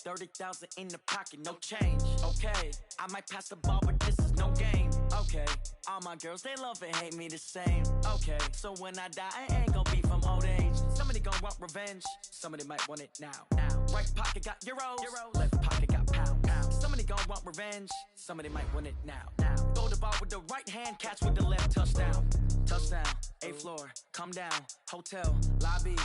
30,000 in the pocket, no change. Okay, I might pass the ball, but this is no game. Okay, all my girls, they love and hate me the same. Okay, so when I die, I ain't gonna be from old age. Somebody gon' want revenge, somebody might want it now. Right pocket got euros, left pocket got pound. Somebody gon' want revenge, somebody might want it now. Throw the ball with the right hand, catch with the left, touchdown. Touchdown, 8th floor, come down, hotel, lobby.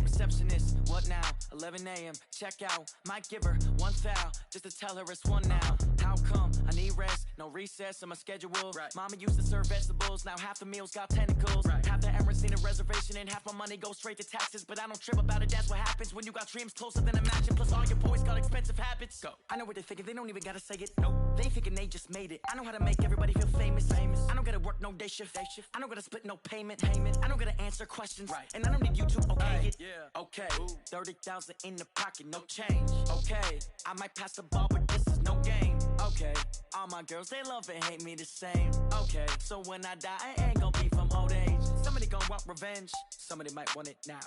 Receptionist, what now? 11 a.m. check out. Might give her one foul just to tell her it's one now. How come? I need rest, no recess in my schedule. Right. Mama used to serve vegetables, now half the meals got tentacles. Right. Half the Emirates need a reservation and half my money goes straight to taxes. But I don't trip about it, that's what happens when you got dreams closer than a mansion. Plus all your boys got expensive habits. Go. I know what they're thinking, they don't even gotta say it. Nope. They thinking they just made it. I know how to make everybody feel famous. I don't gotta work no day shift. I don't gotta split no payment. I don't gotta answer questions. Right. And I don't need you to okay it. Yeah. Okay. 30,000 in the pocket, no change. Okay, I might pass the ball, but this is no game. Okay, all my girls, they love and hate me the same. Okay, so when I die, I ain't gonna be from old age. Somebody gon' want revenge, somebody might want it now.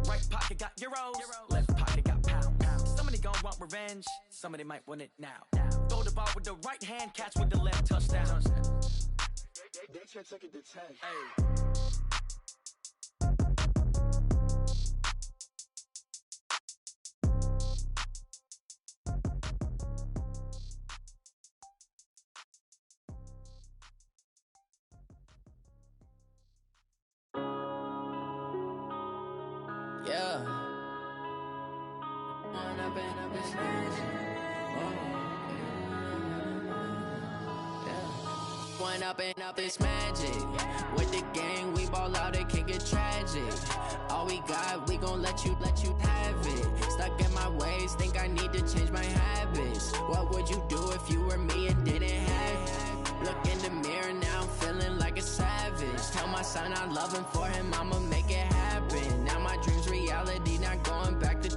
Right pocket got euros, left pocket got pound. Somebody gon' want revenge, somebody might want it now. Throw the ball with the right hand, catch with the left, touchdown. They can't take it to 10. Hey. Yeah. When I've been up this magic. When I've been up this magic. With the gang, we ball out, it can get tragic. All we got, we gon' let you have it. Stuck in my ways, think I need to change my habits. What would you do if you were me and didn't have it? Look in the mirror now, I'm feeling like a savage. Tell my son I love him, for him I'ma make it happen. Now my dream's reality, not going back to.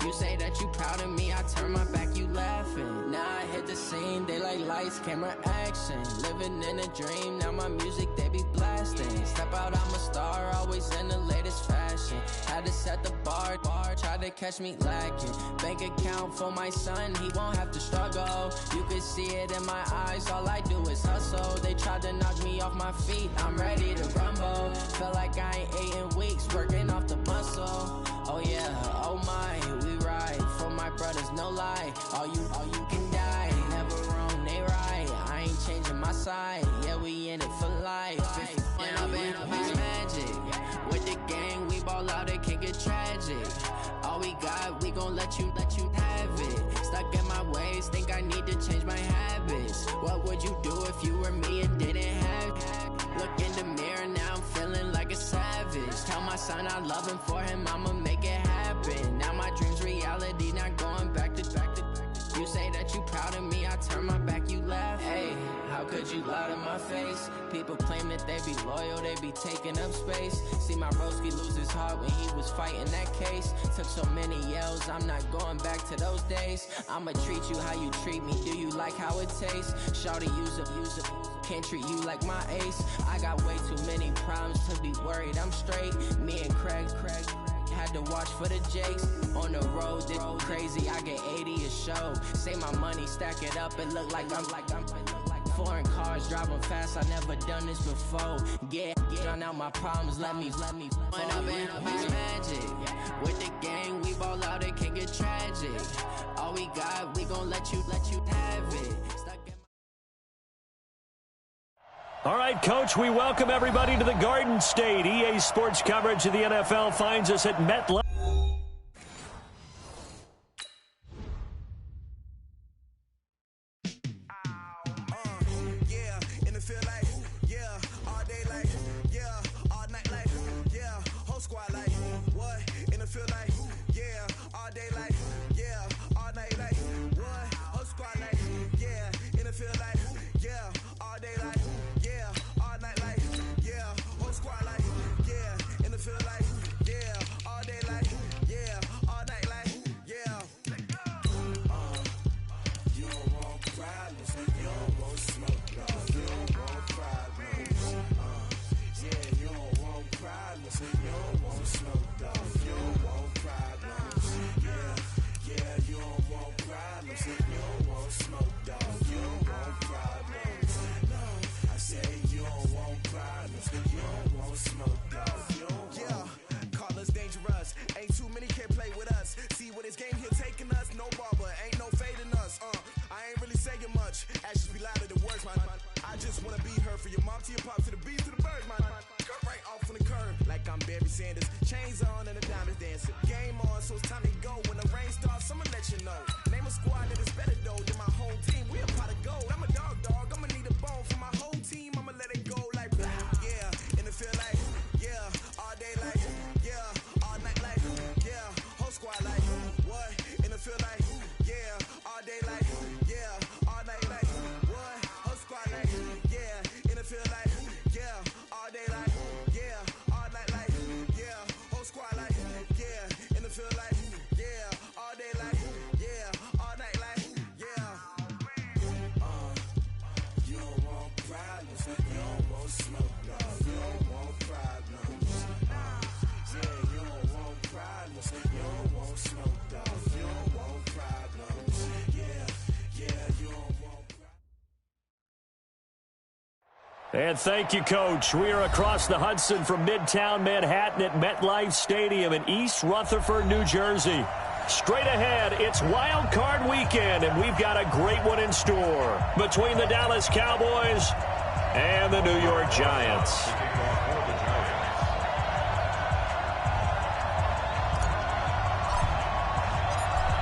You say that you proud of me, I turn my back, you laughing. Now I hit the scene, they like lights, camera, action. Living in a dream, now my music, they be blasting. Step out, I'm a star, always in the latest fashion. Had to set the bar, try to catch me lacking. Bank account for my son, he won't have to struggle. You can see it in my eyes, all I do is hustle. They tried to knock me off my feet, I'm ready to rumble. Feel like I ain't ate in weeks, working off the muscle. Oh yeah, oh my, we ride for my brothers, no lie. All you can die, never wrong, they right. I ain't changing my side, yeah, we in it for life. When I've been up, it's magic. With the gang, we ball out, it can get tragic. All we got, we gon' let you have it. Stuck in my ways, think I need to change my habits. What would you do if you were me and didn't have it? Look in the mirror, now I'm feeling like a savage. Tell my son I love him, for him I'ma make it happen. Now my dream's reality, not going back to. You say that you proud of me, I turn my back, you laugh. Hey, how could you lie to my face? People claim that they be loyal, they be taking up space. See my broski lose his heart when he was fighting that case. Took so many yells, I'm not going back to those days. I'ma treat you how you treat me, do you like how it tastes? Shawty, use up, can't treat you like my ace. I got way too many problems to be worried, I'm straight. Me and Craig had to watch for the Jakes. On the road, this crazy, I get 80 a show. Say my money, stack it up, it look like I'm foreign cars, driving fast, I never done this before. Get drown out my problems, let me. When I've been up, it's magic. With the gang, we ball out, it can get tragic. All we got, we gon' let you have it. All right, Coach, we welcome everybody to the Garden State. EA Sports coverage of the NFL finds us at MetLife. And thank you, Coach. We are across the Hudson from Midtown Manhattan at MetLife Stadium in East Rutherford, New Jersey. Straight ahead, it's Wild Card Weekend, and we've got a great one in store between the Dallas Cowboys and the New York Giants.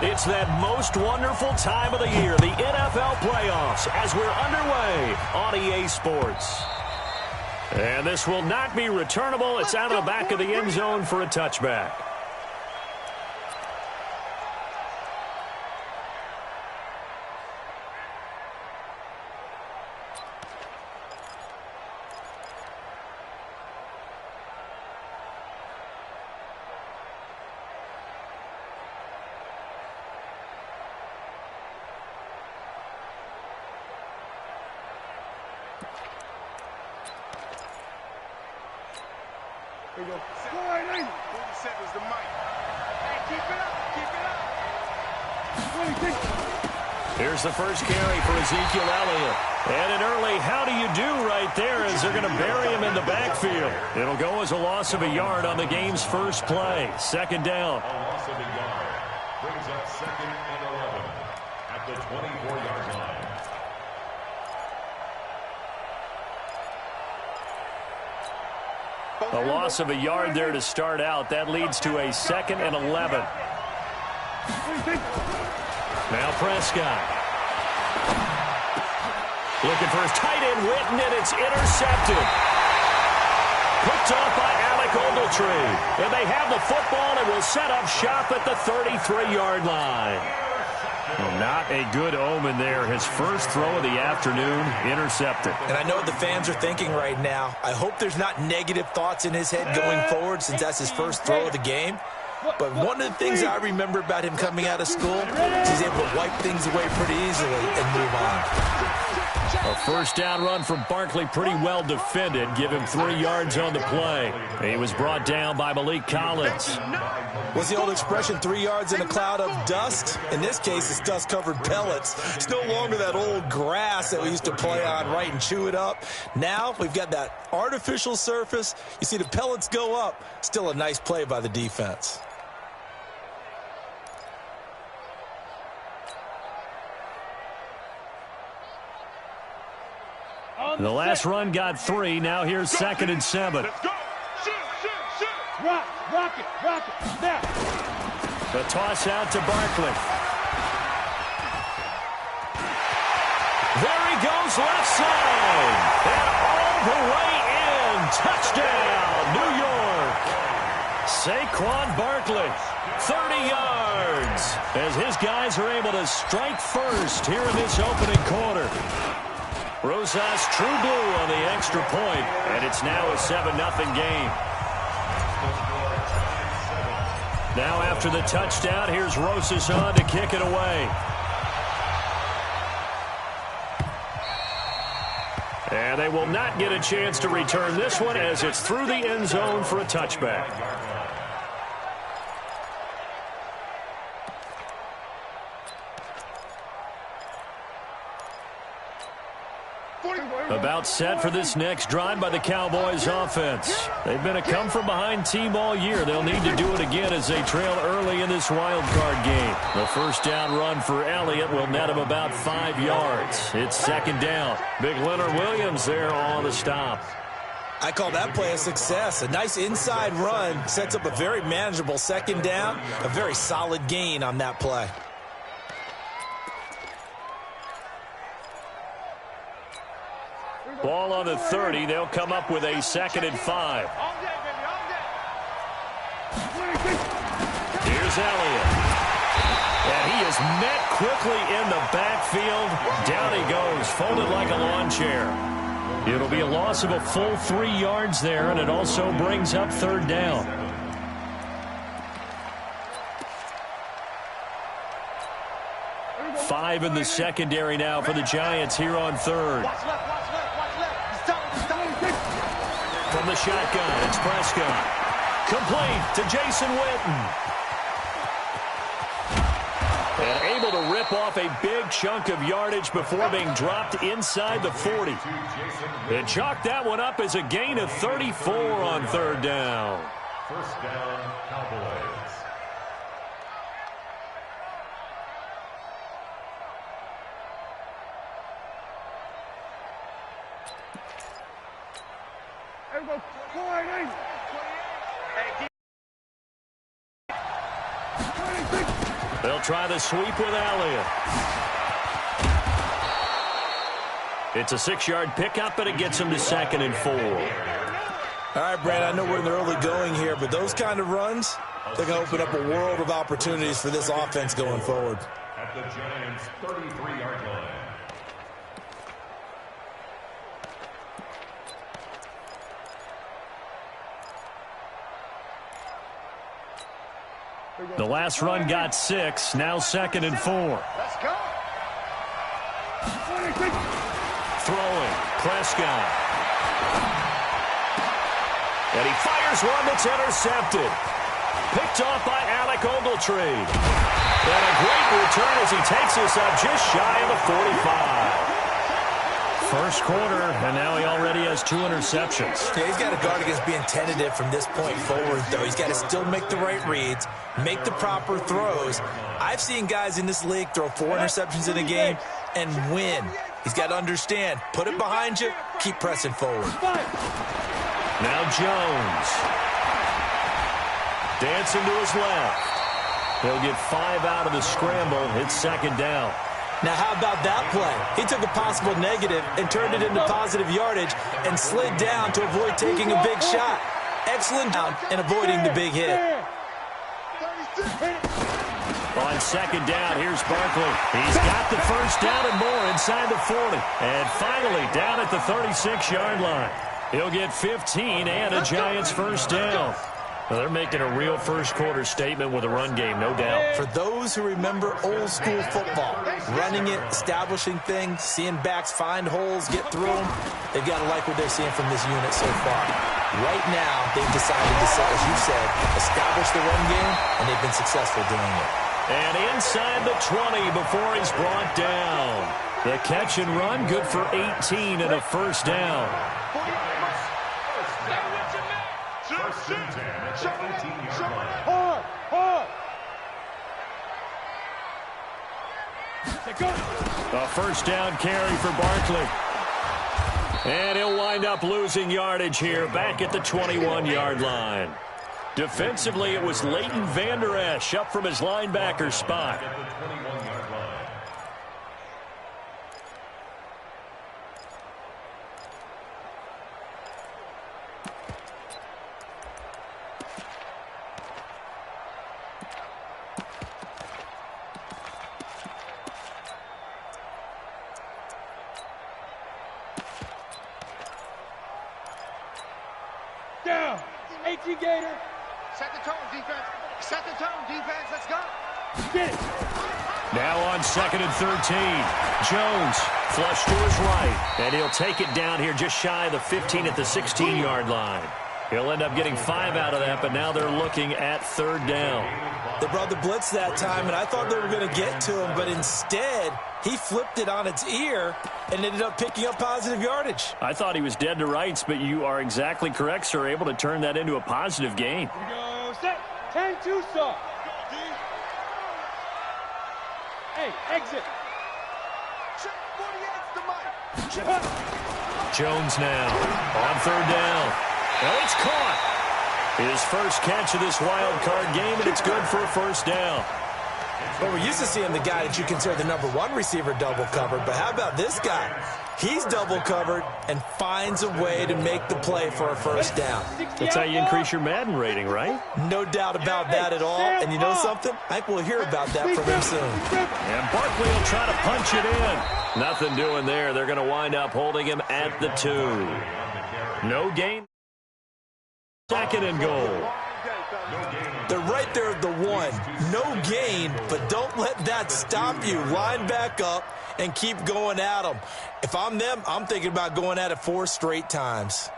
It's that most wonderful time of the year, the NFL playoffs, as we're underway on EA Sports. And this will not be returnable. It's out of the back of the end zone for a touchback. Here we go. 40 seconds to Mike. Hey, keep it up. Here's the first carry for Ezekiel Elliott. And an early how do you do right there as they're going to bury him in the backfield. It'll go as a loss of a yard on the game's first play. Second down. A loss of a yard brings up 2nd and 11 at the 24-yard line. A loss of a yard there to start out. That leads to a 2nd and 11. Now Prescott. Looking for his tight end, Witten, and it's intercepted. Picked off by Alec Ogletree. And they have the football and will set up shop at the 33-yard line. Well, not a good omen there. His first throw of the afternoon, intercepted. And I know what the fans are thinking right now. I hope there's not negative thoughts in his head going forward since that's his first throw of the game. But one of the things I remember about him coming out of school is he's able to wipe things away pretty easily and move on. A first down run from Barkley, pretty well defended. Give him 3 yards on the play. He was brought down by Malik Collins. What's the old expression, 3 yards in a cloud of dust? In this case, it's dust-covered pellets. It's no longer that old grass that we used to play on, right, and chew it up. Now we've got that artificial surface. You see the pellets go up. Still a nice play by the defense. The last run got 3. Now here's 2nd and 7. Let's go. Shoot. Rock it. Now. The toss out to Barkley. There he goes, left side. And all the way in. Touchdown, New York. Saquon Barkley, 30 yards. As his guys are able to strike first here in this opening quarter. Rosas true blue on the extra point, and it's now a 7-0 game. Now after the touchdown, here's Rosas on to kick it away. And they will not get a chance to return this one as it's through the end zone for a touchback. About set for this next drive by the Cowboys offense. They've been a come-from-behind team all year. They'll need to do it again as they trail early in this wild card game. The first down run for Elliott will net him about 5 yards. It's 2nd down. Big Leonard Williams there on the stop. I call that play a success. A nice inside run sets up a very manageable 2nd down. A very solid gain on that play. Ball on the 30. They'll come up with a 2nd and 5. Here's Elliott. And he is met quickly in the backfield. Down he goes, folded like a lawn chair. It'll be a loss of a full 3 yards there, and it also brings up 3rd down. Five in the secondary now for the Giants here on 3rd. From the shotgun, it's Prescott. Complete to Jason Witten. And able to rip off a big chunk of yardage before being dropped inside the 40. And chalk that one up as a gain of 34 on third down. First down, Cowboys. They'll try the sweep with Elliott. It's a 6-yard pickup, but it gets them to 2nd and 4. All right, Brad, I know we're in the early going here, but those kind of runs, they're going to open up a world of opportunities for this offense going forward. At the Giants' 33-yard line. The last run got 6, now 2nd and 4. Let's go. Throwing, Prescott. And he fires one that's intercepted. Picked off by Alec Ogletree. And a great return as he takes us up just shy of the 45. First quarter, and now he already has 2 interceptions. Yeah, he's got to guard against being tentative from this point forward, though. He's got to still make the right reads, make the proper throws. I've seen guys in this league throw 4 interceptions in a game and win. He's got to understand, put it behind you, keep pressing forward. Now Jones. Dancing to his left. He'll get 5 out of the scramble. It's 2nd down. Now, how about that play? He took a possible negative and turned it into positive yardage and slid down to avoid taking a big shot. Excellent down and avoiding the big hit. On 2nd down, here's Barkley. He's got the first down and more inside the 40. And finally, down at the 36-yard line. He'll get 15 and a Giants first down. Well, they're making a real first-quarter statement with a run game, no doubt. For those who remember old-school football, running it, establishing things, seeing backs find holes, get through them, they've got to like what they're seeing from this unit so far. Right now, they've decided to, as you said, establish the run game, and they've been successful doing it. And inside the 20 before he's brought down. The catch and run, good for 18 and a first down. First and 10 at the 18-yard line. A first down carry for Barkley. And he'll wind up losing yardage here back at the 21-yard line. Defensively, it was Leighton Vander Esch up from his linebacker spot. At the 21-yard line. Down. 18 Gator. Set the tone, defense. Set the tone, defense. Let's go. Get it. Now on 2nd and 13. Jones flush to his right. And he'll take it down here just shy of the 15 at the 16-yard line. He'll end up getting 5 out of that, but now they're looking at 3rd down. They brought the blitz that time, and I thought they were going to get to him, but instead, he flipped it on its ear and ended up picking up positive yardage. I thought he was dead to rights, but you are exactly correct, sir. Able to turn that into a positive gain. Here we go. Set. 10-2 stop. Hey, exit. Jones now on 3rd down. Well, it's caught. His first catch of this wild card game, and it's good for a first down. Well, we're used to seeing the guy that you consider the #1 receiver double covered, but how about this guy? He's double covered and finds a way to make the play for a first down. That's how you increase your Madden rating, right? No doubt about that at all. And you know something? I think we'll hear about that from him soon. And Barkley will try to punch it in. Nothing doing there. They're going to wind up holding him at the 2. No gain. 2nd and goal. They're right there at the 1. No gain, but don't let that stop you. Line back up and keep going at them. If I'm them, I'm thinking about going at it 4 straight times.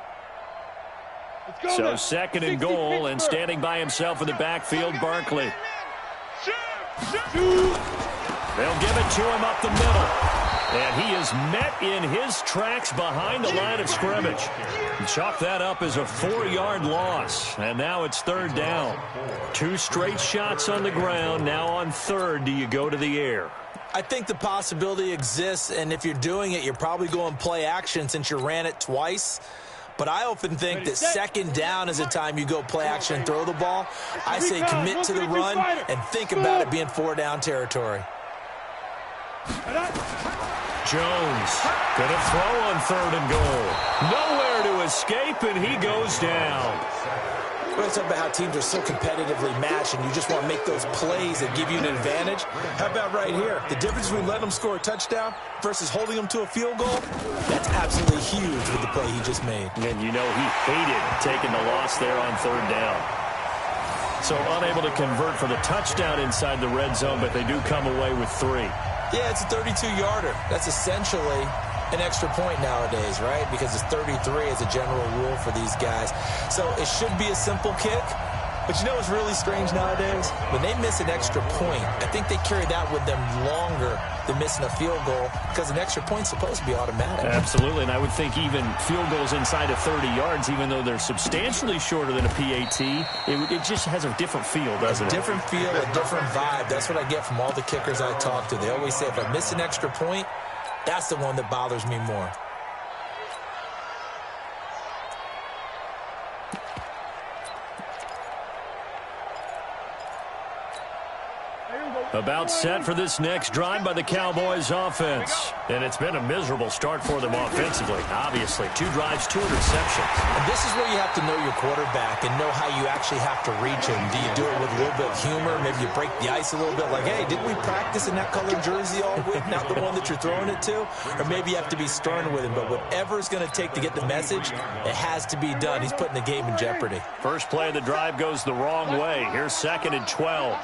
So 2nd and goal, and standing by himself in the backfield, Barkley. Shoot. They'll give it to him up the middle. And he is met in his tracks behind the line of scrimmage. Chalk that up as a 4-yard loss. And now it's third down. 2 straight shots on the ground. Now on third, do you go to the air? I think the possibility exists, and if you're doing it, you're probably going play action since you ran it twice. But I often think that second down is a time you go play action and throw the ball. I say commit to the run and think about it being 4-down territory. Jones gonna throw on third and goal. Nowhere to escape, and he goes down. We're talking about how teams are so competitively matched, and you just want to make those plays that give you an advantage. How about right here? The difference between letting them score a touchdown versus holding them to a field goal, that's absolutely huge with the play he just made. And you know he hated taking the loss there on third down. So unable to convert for the touchdown inside the red zone, but they do come away with 3. Yeah, it's a 32-yarder. That's essentially an extra point nowadays, right? Because it's 33 as a general rule for these guys. So it should be a simple kick. But you know what's really strange nowadays? When they miss an extra point, I think they carry that with them longer than missing a field goal because an extra point's supposed to be automatic. Absolutely, and I would think even field goals inside of 30 yards, even though they're substantially shorter than a PAT, it just has a different feel, doesn't it? A different feel, a different vibe. That's what I get from all the kickers I talk to. They always say if I miss an extra point, that's the one that bothers me more. About set for this next drive by the Cowboys offense. And it's been a miserable start for them offensively, obviously. 2 drives, 2 interceptions. And this is where you have to know your quarterback and know how you actually have to reach him. Do you do it with a little bit of humor? Maybe you break the ice a little bit like, hey, didn't we practice in that colored jersey all week? Not the one that you're throwing it to? Or maybe you have to be stern with him. But whatever it's going to take to get the message, it has to be done. He's putting the game in jeopardy. First play of the drive goes the wrong way. Here's 2nd and 12.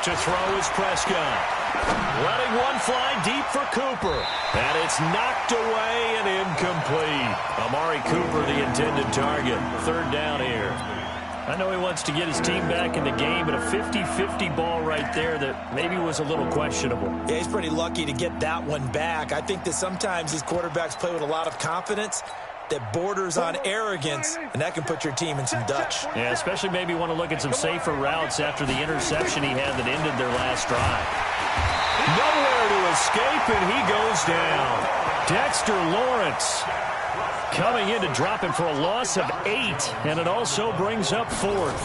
To throw is Prescott. Letting one fly deep for Cooper. And it's knocked away and incomplete. Amari Cooper, the intended target. Third down here. I know he wants to get his team back in the game, but a 50-50 ball right there that maybe was a little questionable. Yeah, he's pretty lucky to get that one back. I think that sometimes these quarterbacks play with a lot of confidence that borders on arrogance, and that can put your team in some Dutch. Yeah, especially maybe want to look at some safer routes after the interception he had that ended their last drive. Nowhere to escape, and he goes down. Dexter Lawrence coming in to drop him for a loss of 8, and it also brings up 4th.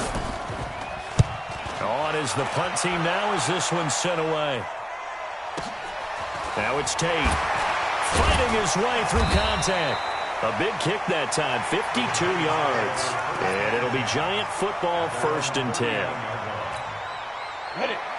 On is the punt team now as this one's sent away. Now it's Tate fighting his way through contact. A big kick that time, 52 yards. And it'll be Giant football, 1st and 10.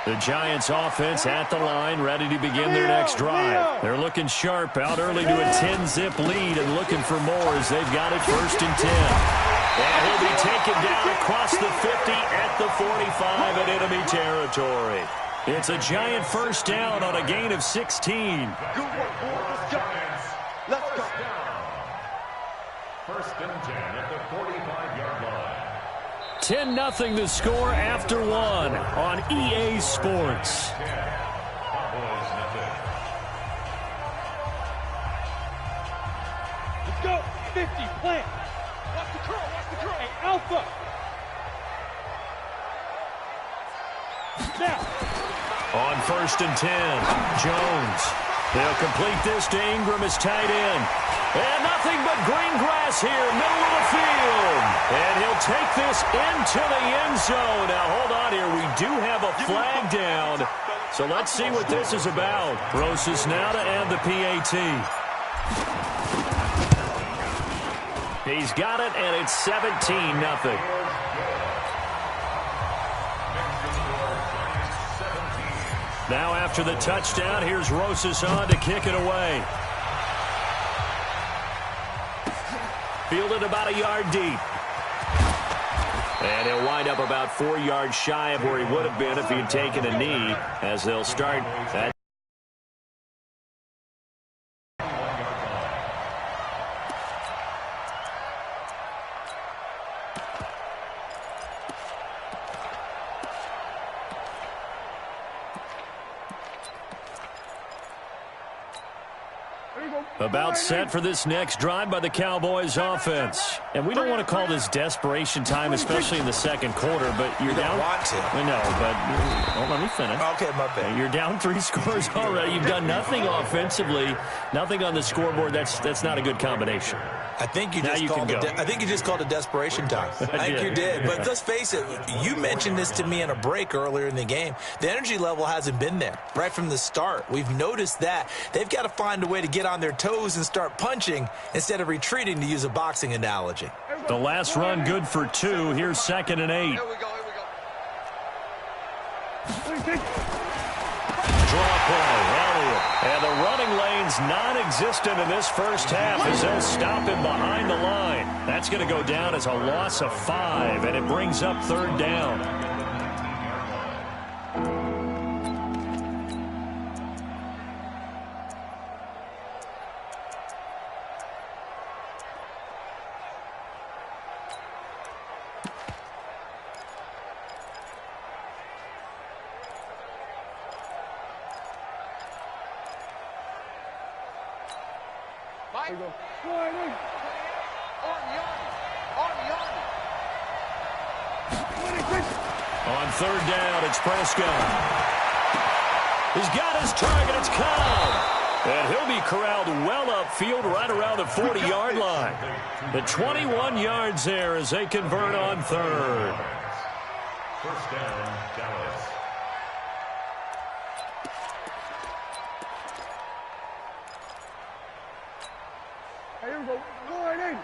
The Giants offense at the line, ready to begin their next drive. They're looking sharp, out early to a 10-zip lead and looking for more as they've got it 1st and 10. And he'll be taken down across the 50 at the 45 in enemy territory. It's a Giant first down on a gain of 16. Let's go. 1st and 10 at the 45-yard line. 10-0 the score after 1 on EA Sports. Let's go. 50, plant. Watch the curl, Hey, Alpha. Now. On 1st and 10, Jones. They'll complete this to Ingram as tight end. And nothing but green grass here, middle of the field. And he'll take this into the end zone. Now, hold on here. We do have a flag down. So let's see what this is about. Rosas now to add the PAT. He's got it, and it's 17-0. Now after the touchdown, here's Rosas on to kick it away. Fielded about a yard deep. And he'll wind up about 4 yards shy of where he would have been if he had taken a knee, as they'll start that. About set for this next drive by the Cowboys offense. And we don't want to call this desperation time, especially in the second quarter, but you're down. Want to. I know, but let me finish. Okay, my bad. You're down 3 scores already. You've done nothing offensively, nothing on the scoreboard. That's not a good combination. I think you just called it desperation time. I think you did. But let's face it, you mentioned this to me in a break earlier in the game. The energy level hasn't been there right from the start. We've noticed that. They've got to find a way to get on their toes and start punching instead of retreating, to use a boxing analogy. The last run good for 2. Here's 2nd and 8. Here we go. Draw play, Elliott. And the running lane's non-existent in this first half as they'll stop him behind the line. That's going to go down as a loss of 5, and it brings up 3rd down. On 3rd down, it's Prescott. He's got his target. It's Cobb. And he'll be corralled well upfield right around the 40-yard line. The 21 yards there as they convert on 3rd. First down, Dallas. Here we go. Warning. I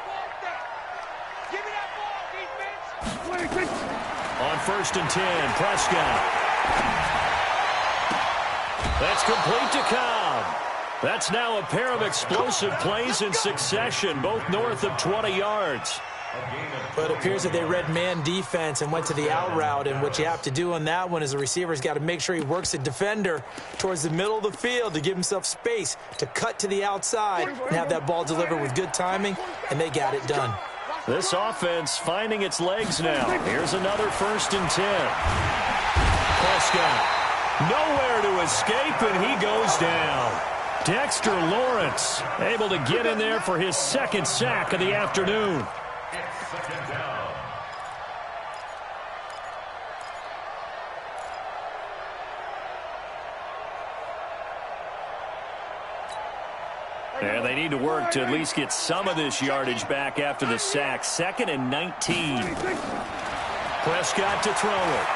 want that. Give me that ball, defense. On 1st and 10, Prescott. That's complete to Cobb. That's now a pair of explosive plays in succession, both north of 20 yards. But it appears that they read man defense and went to the out route, and what you have to do on that one is the receiver's got to make sure he works the defender towards the middle of the field to give himself space to cut to the outside and have that ball delivered with good timing, and they got it done. This offense finding its legs now. Here's another 1st and 10. Prescott nowhere to escape, and he goes down. Dexter Lawrence able to get in there for his 2nd sack of the afternoon. It's 2nd down. And they need to work to at least get some of this yardage back after the sack. 2nd and 19. Prescott to throw it.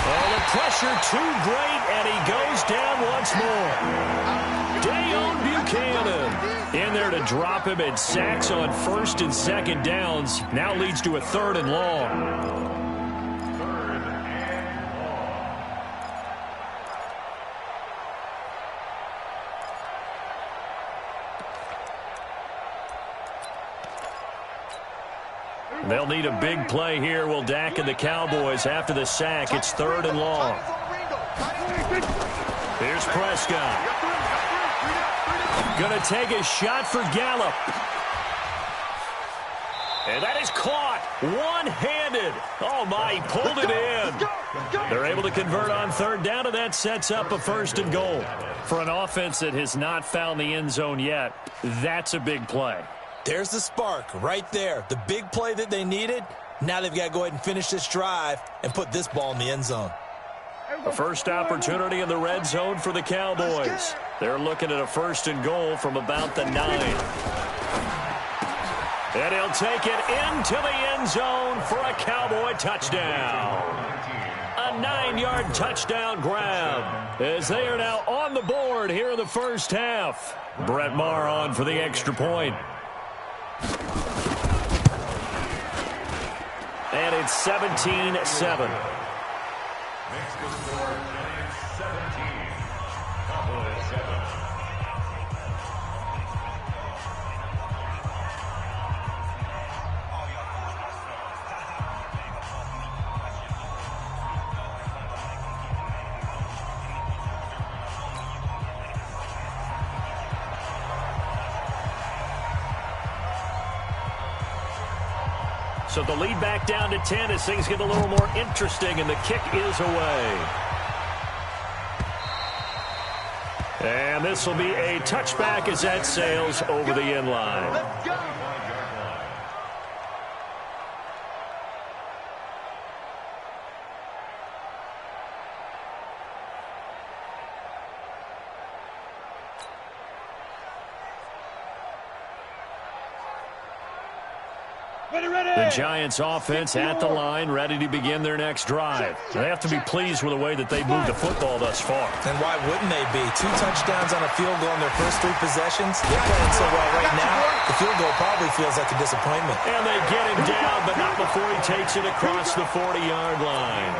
Oh, the pressure too great, and he goes down once more. Dayon Buchanan in there to drop him, and sacks on 1st and 2nd downs. Now leads to a 3rd and long. They'll need a big play here, will Dak and the Cowboys after the sack. It's 3rd and long. Here's Prescott. Going to take a shot for Gallup. And that is caught one-handed. Oh, my, he pulled it in. They're able to convert on 3rd down, and that sets up a 1st and goal. For an offense that has not found the end zone yet, that's a big play. There's the spark right there. The big play that they needed. Now they've got to go ahead and finish this drive and put this ball in the end zone. A first opportunity in the red zone for the Cowboys. They're looking at a 1st and goal from about the 9. And he'll take it into the end zone for a Cowboy touchdown. A 9-yard touchdown grab as they are now on the board here in the first half. Brett Maher on for the extra point. And it's 17-7. Makes the score Giants 17, Cowboys 7. So the lead back down to 10 as things get a little more interesting, and the kick is away. And this will be a touchback as that sails over the end line. Let's go. The Giants offense at the line, ready to begin their next drive. They have to be pleased with the way that they've moved the football thus far. And why wouldn't they be? 2 touchdowns on a field goal in their first 3 possessions. They're playing so well right now, the field goal probably feels like a disappointment. And they get him down, but not before he takes it across the 40-yard line.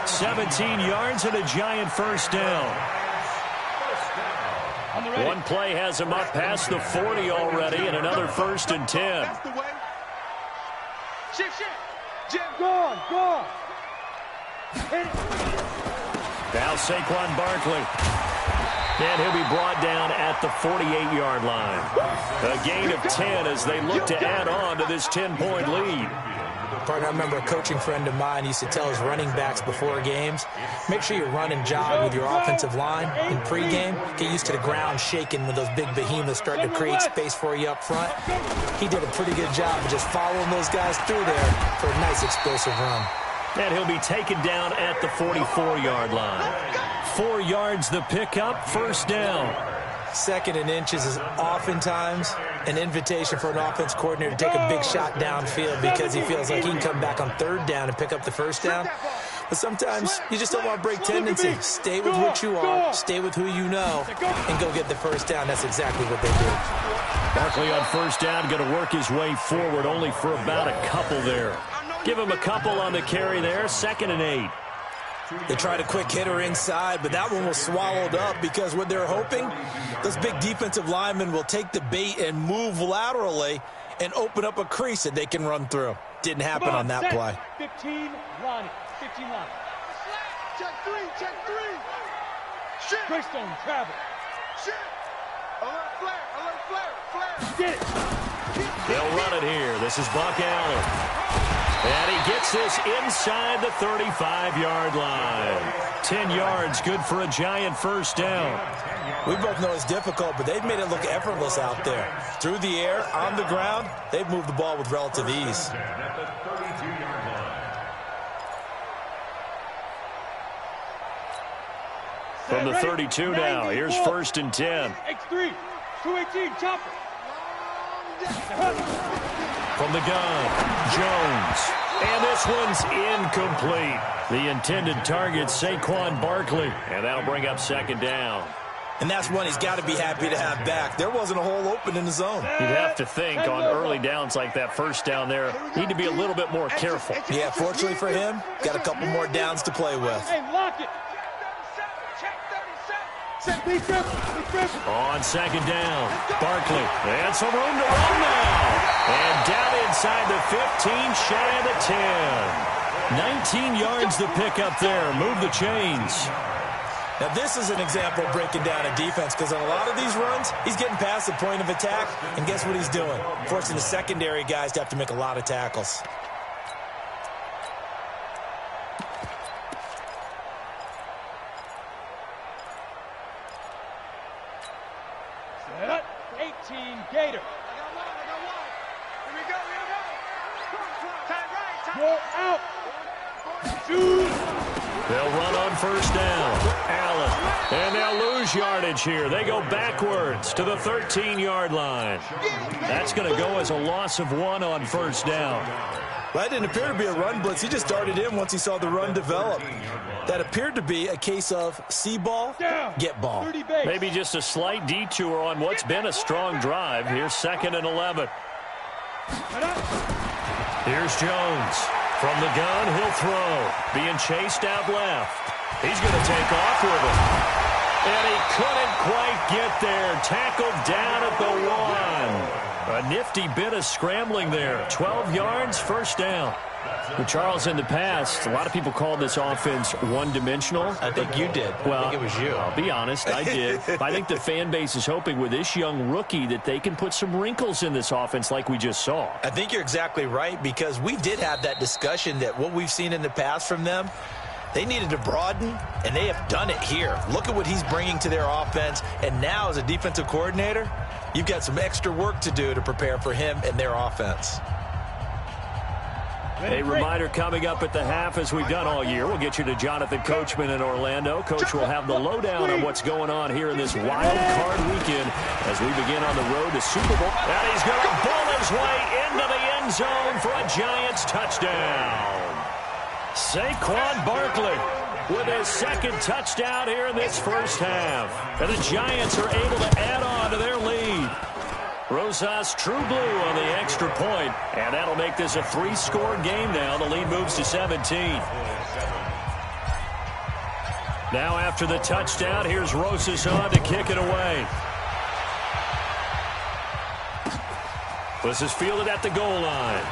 17 yards and a Giant first down. One play has him up past the 40 already, and another 1st and 10. Shift. Jim, go on. Now Saquon Barkley. And he'll be brought down at the 48-yard line. A gain of 10 as they look to add on to this 10-point lead. Partner, I remember a coaching friend of mine used to tell his running backs before games, make sure you run and jog with your offensive line in pregame. Get used to the ground shaking when those big behemoths start to create space for you up front. He did a pretty good job of just following those guys through there for a nice explosive run. And he'll be taken down at the 44-yard line. 4 yards the pickup, first down. 2nd and inches is oftentimes an invitation for an offense coordinator to take a big shot downfield because he feels like he can come back on 3rd down and pick up the first down. But sometimes you just don't want to break tendency. Stay with what you are, stay with who you know, and go get the first down. That's exactly what they did. Barkley on first down, going to work his way forward, only for about a couple there. Give him a couple on the carry there, 2nd and 8. They tried a quick hitter inside, but that one was swallowed up because what they're hoping, those big defensive linemen will take the bait and move laterally and open up a crease that they can run through. Didn't happen on that play. 15 line. Check 3. Shit. Greystone travel. Shit. Alert flare. Get it. They'll run it here. This is Buck Allen. And he gets this inside the 35-yard line. 10 yards, good for a Giant first down. We both know it's difficult, but they've made it look effortless out there. Through the air, on the ground, they've moved the ball with relative ease. From the 32 now, here's 1st and 10. X3, 218, chopper. From the gun, Jones. And this one's incomplete. The intended target, Saquon Barkley. And that'll bring up 2nd down. And that's one he's got to be happy to have back. There wasn't a hole open in the zone. You'd have to think on early downs like that first down there, need to be a little bit more careful. Yeah, fortunately for him, got a couple more downs to play with. Hey, lock it. On 2nd down, Barkley. And some room to run now. And down inside the 15, shy of the 10. 19 yards to pick up there. Move the chains. Now, this is an example of breaking down a defense because on a lot of these runs, he's getting past the point of attack, and guess what he's doing? Forcing the secondary guys to have to make a lot of tackles. Set. 18 Gator. Go out. Shoot. They'll run on first down. Allen. And they'll lose yardage here. They go backwards to the 13-yard line. That's going to go as a loss of 1 on first down. Well, that didn't appear to be a run blitz. He just darted in once he saw the run develop. That appeared to be a case of see ball, get ball. Maybe just a slight detour on what's been a strong drive. Here's 2nd and 11. Here's Jones. From the gun, he'll throw. Being chased out left. He's going to take off with it. And he couldn't quite get there. Tackled down at the 1. A nifty bit of scrambling there. 12 yards, first down. Well, Charles, in the past, a lot of people called this offense one-dimensional. I think you did. Well, I think it was you. I'll be honest, I did. I think the fan base is hoping with this young rookie that they can put some wrinkles in this offense like we just saw. I think you're exactly right because we did have that discussion that what we've seen in the past from them, They needed to broaden, and they have done it here. Look at what he's bringing to their offense. And now, as a defensive coordinator, you've got some extra work to do to prepare for him and their offense. A reminder coming up at the half, as we've done all year. We'll get you to Jonathan Coachman in Orlando. Coach will have the lowdown on what's going on here in this wild card weekend as we begin on the road to Super Bowl. And he's going to ball his way into the end zone for a Giants touchdown. Saquon Barkley with his second touchdown here in this first half. And the Giants are able to add on to their lead. Rosas True Blue on the extra point, and that'll make this a 3-score game now. The lead moves to 17. Now after the touchdown, here's Rosas on to kick it away. This is fielded at the goal line.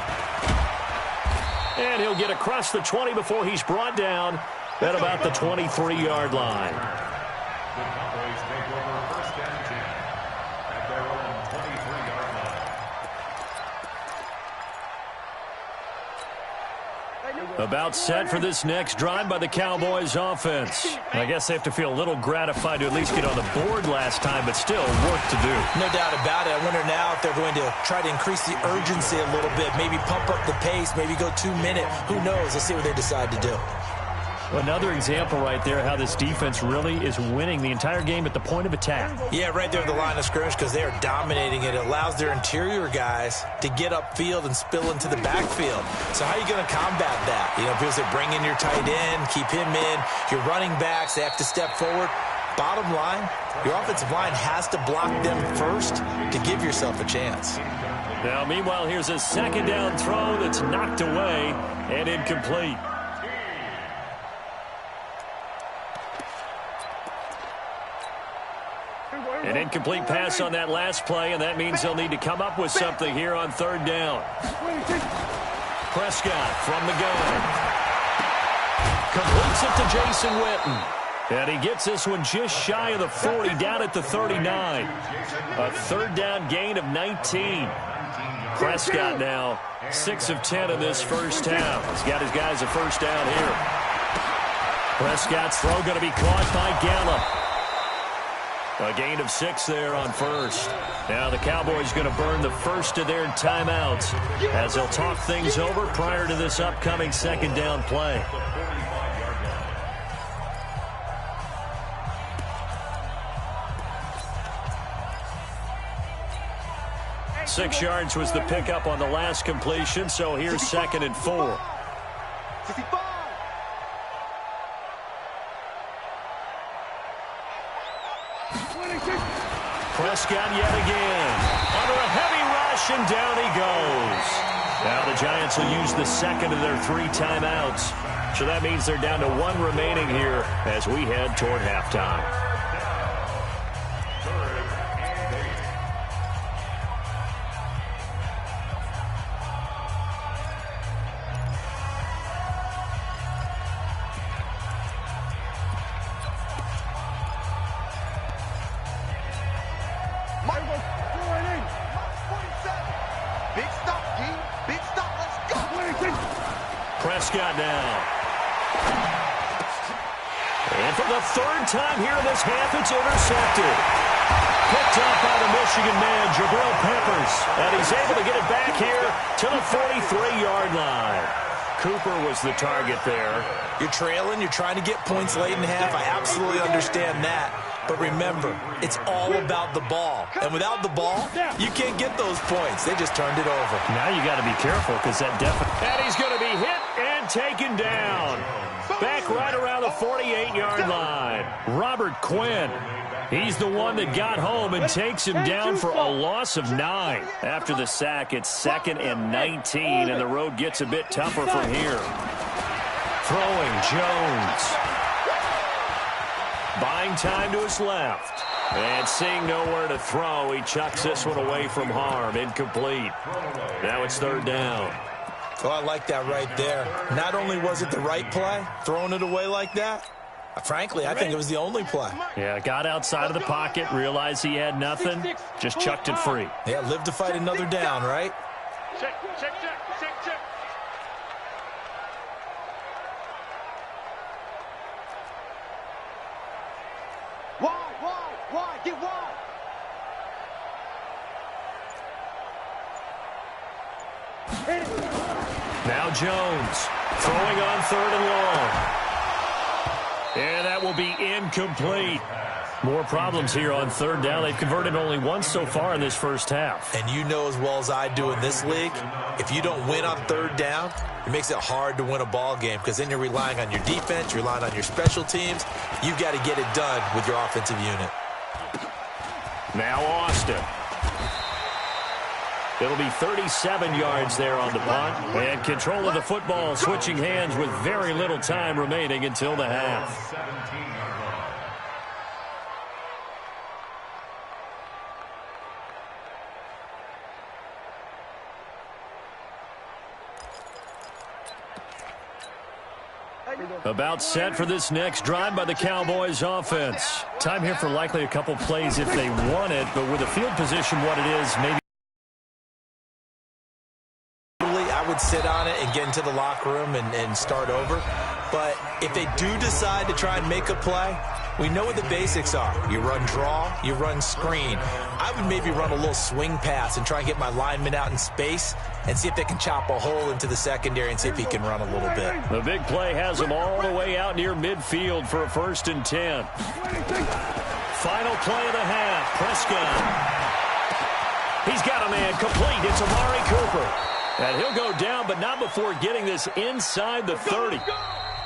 And he'll get across the 20 before he's brought down at about the 23-yard line. The Cowboys take over first and 10 at their own 23-yard line. About set for this next drive by the Cowboys offense. I guess they have to feel a little gratified to at least get on the board last time, but still work to do. No doubt about it. I wonder now if they're going to try to increase the urgency a little bit, maybe pump up the pace, maybe go 2-minute. Who knows? Let's see what they decide to do. Another example right there how this defense really is winning the entire game at the point of attack. Yeah, right there at the line of scrimmage, because they are dominating it. It allows their interior guys to get upfield and spill into the backfield. So how are you going to combat that? You know, people say bring in your tight end, keep him in. Your running backs, they have to step forward. Bottom line, your offensive line has to block them first to give yourself a chance. Now, meanwhile, here's a second down throw that's knocked away and incomplete. An incomplete pass on that last play, and that means they'll need to come up with something here on third down. Prescott from the gun. Completes it to Jason Witten. And he gets this one just shy of the 40, down at the 39. A third down gain of 19. Prescott now 6 of 10 in this first half. He's got his guys a first down here. Prescott's throw going to be caught by Gallup. A gain of 6 there on first. Now the Cowboys going to burn the first of their timeouts as they'll talk things over prior to this upcoming second down play. Six yards was the pickup on the last completion, so here's 2nd and 4. Prescott yet again. Under a heavy rush, and down he goes. Now the Giants will use the second of their 3 timeouts. So that means they're down to 1 remaining here as we head toward halftime. Prescott now. And for the 3rd time here in this half, it's intercepted. Picked up by the Michigan man, Jabril Peppers. And he's able to get it back here to the 43-yard line. Cooper was the target there. You're trailing. You're trying to get points late in the half. I absolutely understand that. But remember, it's all about the ball. And without the ball, you can't get those points. They just turned it over. Now you got to be careful because that definitely... And he's going to be hit and taken down. Back right around the 48-yard line. Robert Quinn. He's the one that got home and takes him down for a loss of 9. After the sack, it's 2nd and 19, and the road gets a bit tougher from here. Throwing Jones. Buying time to his left. And seeing nowhere to throw, he chucks this one away from harm. Incomplete. Now it's 3rd down. Oh, I like that right there. Not only was it the right play, throwing it away like that, frankly, I think it was the only play. Yeah, got outside of the pocket, realized he had nothing, just chucked it free. Yeah, live to fight another down, right? Check. wide, get wide. Now Jones throwing on 3rd and long. And that will be incomplete. More problems here on 3rd down. They've converted only once so far in this first half. And you know as well as I do in this league, if you don't win on 3rd down, it makes it hard to win a ball game because then you're relying on your defense, you're relying on your special teams. You've got to get it done with your offensive unit. Now Austin. It'll be 37 yards there on the punt. And control of the football switching hands with very little time remaining until the half. About set for this next drive by the Cowboys offense. Time here for likely a couple plays if they want it, but with the field position what it is, maybe I would sit on it and get into the locker room and start over. But if they do decide to try and make a play, we know what the basics are. You run draw, you run screen. I would maybe run a little swing pass and try and get my lineman out in space and see if they can chop a hole into the secondary and see if he can run a little bit. The big play has him all the way out near midfield for a 1st and 10. Final play of the half. Prescott. He's got a man complete. It's Amari Cooper. And he'll go down, but not before getting this inside the 30.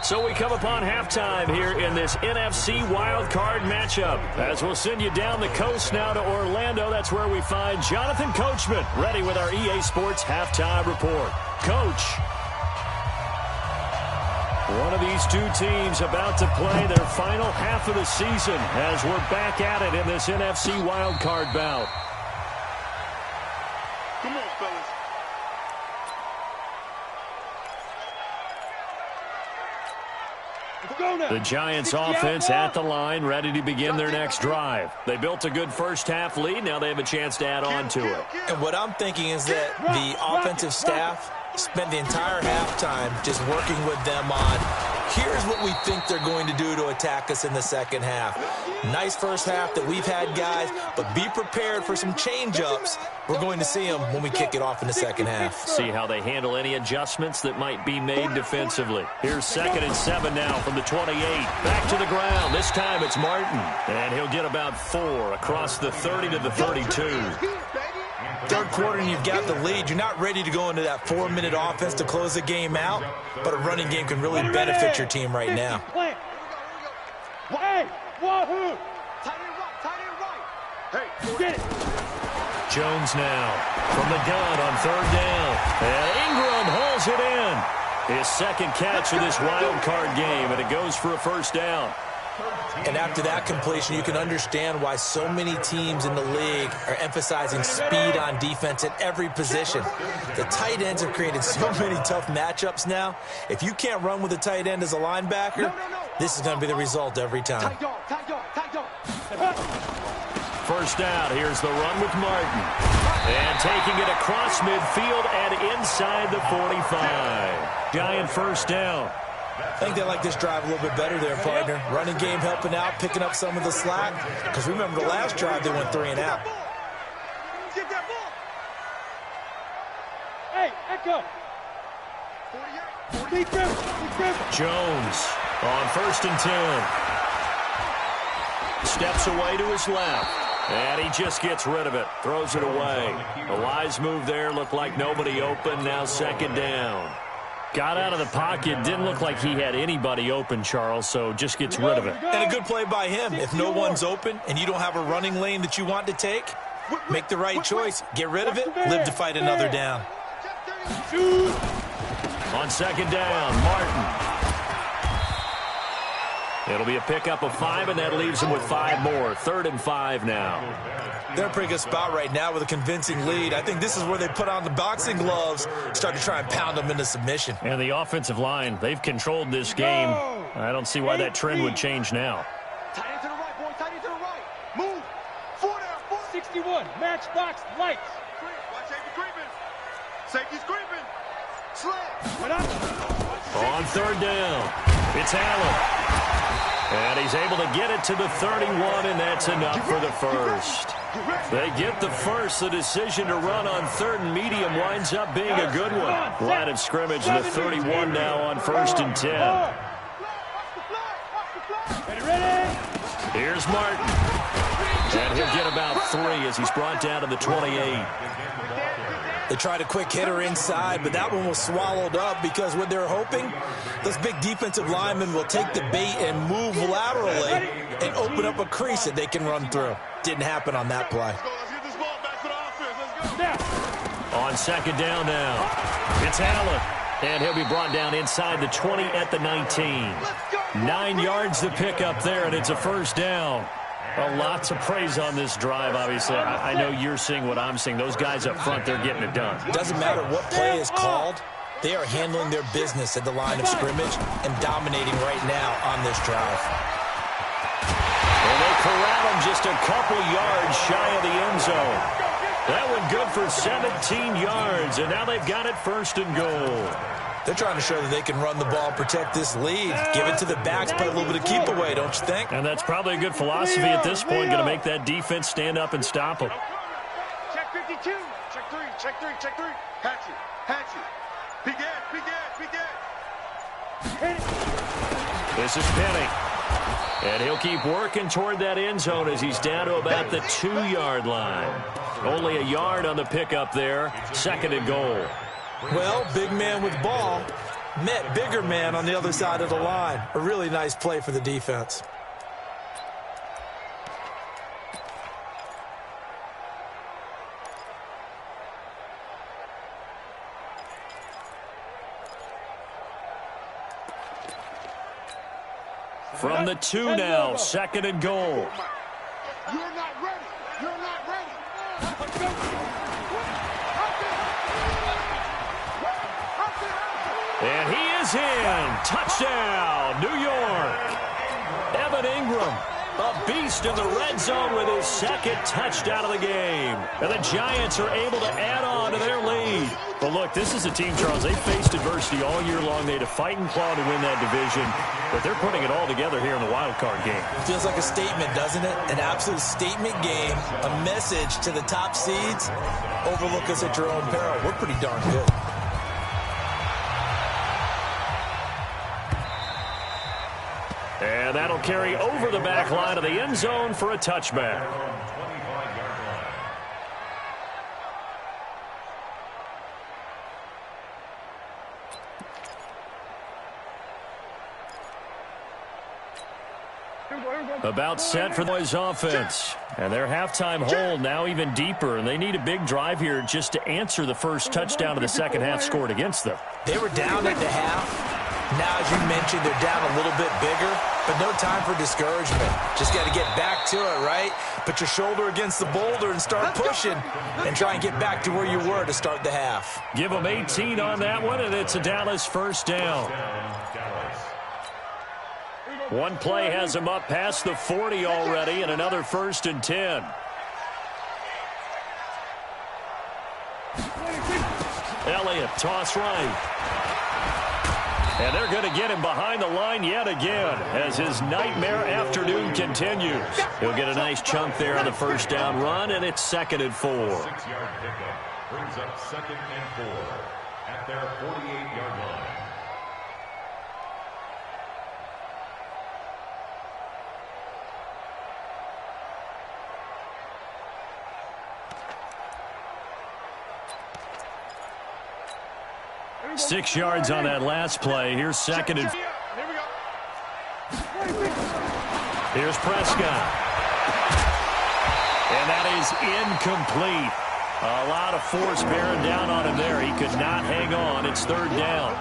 So we come upon halftime here in this NFC wildcard matchup. As we'll send you down the coast now to Orlando, that's where we find Jonathan Coachman ready with our EA Sports halftime report. Coach, one of these two teams about to play their final half of the season as we're back at it in this NFC wildcard bout. Come on, fellas. The Giants offense at the line, ready to begin their next drive. They built a good first half lead. Now they have a chance to add on to it. And what I'm thinking is that the offensive staff spent the entire halftime just working with them on, here's what we think they're going to do to attack us in the second half. Nice first half that we've had, guys, but be prepared for some change-ups. We're going to see them when we kick it off in the second half. See how they handle any adjustments that might be made defensively. Here's 2nd and 7 now from the 28. Back to the ground. This time it's Martin. And he'll get about 4 across the 30 to the 32. Third quarter and you've got the lead. You're not ready to go into that 4-minute offense to close the game out, but a running game can really benefit your team right now. Hey, wahoo! Tight end right. Hey, get it. Jones now from the gun on 3rd down. And Ingram hauls it in. His second catch of this wild card game, and it goes for a 1st down. And after that completion, you can understand why so many teams in the league are emphasizing speed on defense at every position. The tight ends have created so many tough matchups now. If you can't run with a tight end as a linebacker, this is going to be the result every time. Tight dog. 1st down. Here's the run with Martin. And taking it across midfield and inside the 45. Giant 1st down. I think they like this drive a little bit better there, partner. Running game helping out, picking up some of the slack. Because remember, the last drive, they went 3 and out. Get that ball. Hey, Echo. 48. Jones on 1st and 10. Steps away to his left. And he just gets rid of it. Throws it away. A wise move there. Looked like nobody open. Now 2nd down. Got out of the pocket. Didn't look like he had anybody open, Charles, so just gets rid of it. And a good play by him. If no one's open and you don't have a running lane that you want to take, make the right choice. Get rid of it. Live to fight another down. On 2nd down, Martin. It'll be a pickup of 5, and that leaves him with 5 more. 3rd and 5 now. They're in a pretty good spot right now with a convincing lead. I think this is where they put on the boxing gloves, start to try and pound them into submission. And the offensive line, they've controlled this game. I don't see why that trend would change now. Tight end to the right, boy. Tight end to the right. Move. 4 down, 4. 61. Matchbox lights. Watch safety creeping. Safety's creeping. Slam. On 3rd down, it's Allen. And he's able to get it to the 31, and that's enough for the first. They get the first. The decision to run on 3rd and medium winds up being a good one. Line of scrimmage, the 31 now on 1st and 10. Here's Martin. And he'll get about 3 as he's brought down to the 28. They tried a quick hitter inside, but that one was swallowed up because what they're hoping, those big defensive linemen will take the bait and move laterally and open up a crease that they can run through. Didn't happen on that play. On 2nd down now, it's Allen. And he'll be brought down inside the 20 at the 19. 9 yards to pick up there, and it's a 1st down. Well, lots of praise on this drive, obviously. I know you're seeing what I'm seeing. Those guys up front, they're getting it done. Doesn't matter what play is called. They are handling their business at the line of scrimmage and dominating right now on this drive. And they corral him just a couple yards shy of the end zone. That one good for 17 yards, and now they've got it 1st and goal. They're trying to show that they can run the ball, protect this lead, give it to the backs, play a little bit of keep away, don't you think? And that's probably a good philosophy at this point, going to make that defense stand up and stop them. Check 52. Check 3. Check 3. Check 3. Hatch it. Hatch it. Begin. This is Penny. And he'll keep working toward that end zone as he's down to about the 2-yard line. Only a yard on the pickup there. 2nd and goal. Well, big man with ball met bigger man on the other side of the line. A really nice play for the defense. From the 2 now, 2nd and goal. You're not ready. You're not ready. And he is in. Touchdown, New York. Evan Ingram, a beast in the red zone with his 2nd touchdown of the game. And the Giants are able to add on to their lead. But look, this is a team, Charles, they faced adversity all year long. They had to fight and claw to win that division. But they're putting it all together here in the wild card game. Feels like a statement, doesn't it? An absolute statement game, a message to the top seeds. Overlook us at your own peril. We're pretty darn good. And that'll carry over the back line of the end zone for a touchback. About set for the boys' offense. And their halftime hold now even deeper, and they need a big drive here just to answer the first touchdown of the second half scored against them. They were down at the half. Now, as you mentioned, they're down a little bit bigger, but no time for discouragement. Just got to get back to it, right? Put your shoulder against the boulder and start pushing and try and get back to where you were to start the half. Give them 18 on that one, and it's a Dallas 1st down. One play has him up past the 40 already, and another 1st and 10. Elliott, toss right. And they're going to get him behind the line yet again as his nightmare afternoon continues. He'll get a nice chunk there on the 1st down run, and it's 2nd and 4. 6-yard pickup brings up 2nd and 4 at their 48-yard line. Six yards on that last play. Here's 2nd and... Here's Prescott. And that is incomplete. A lot of force bearing down on him there. He could not hang on. It's 3rd down.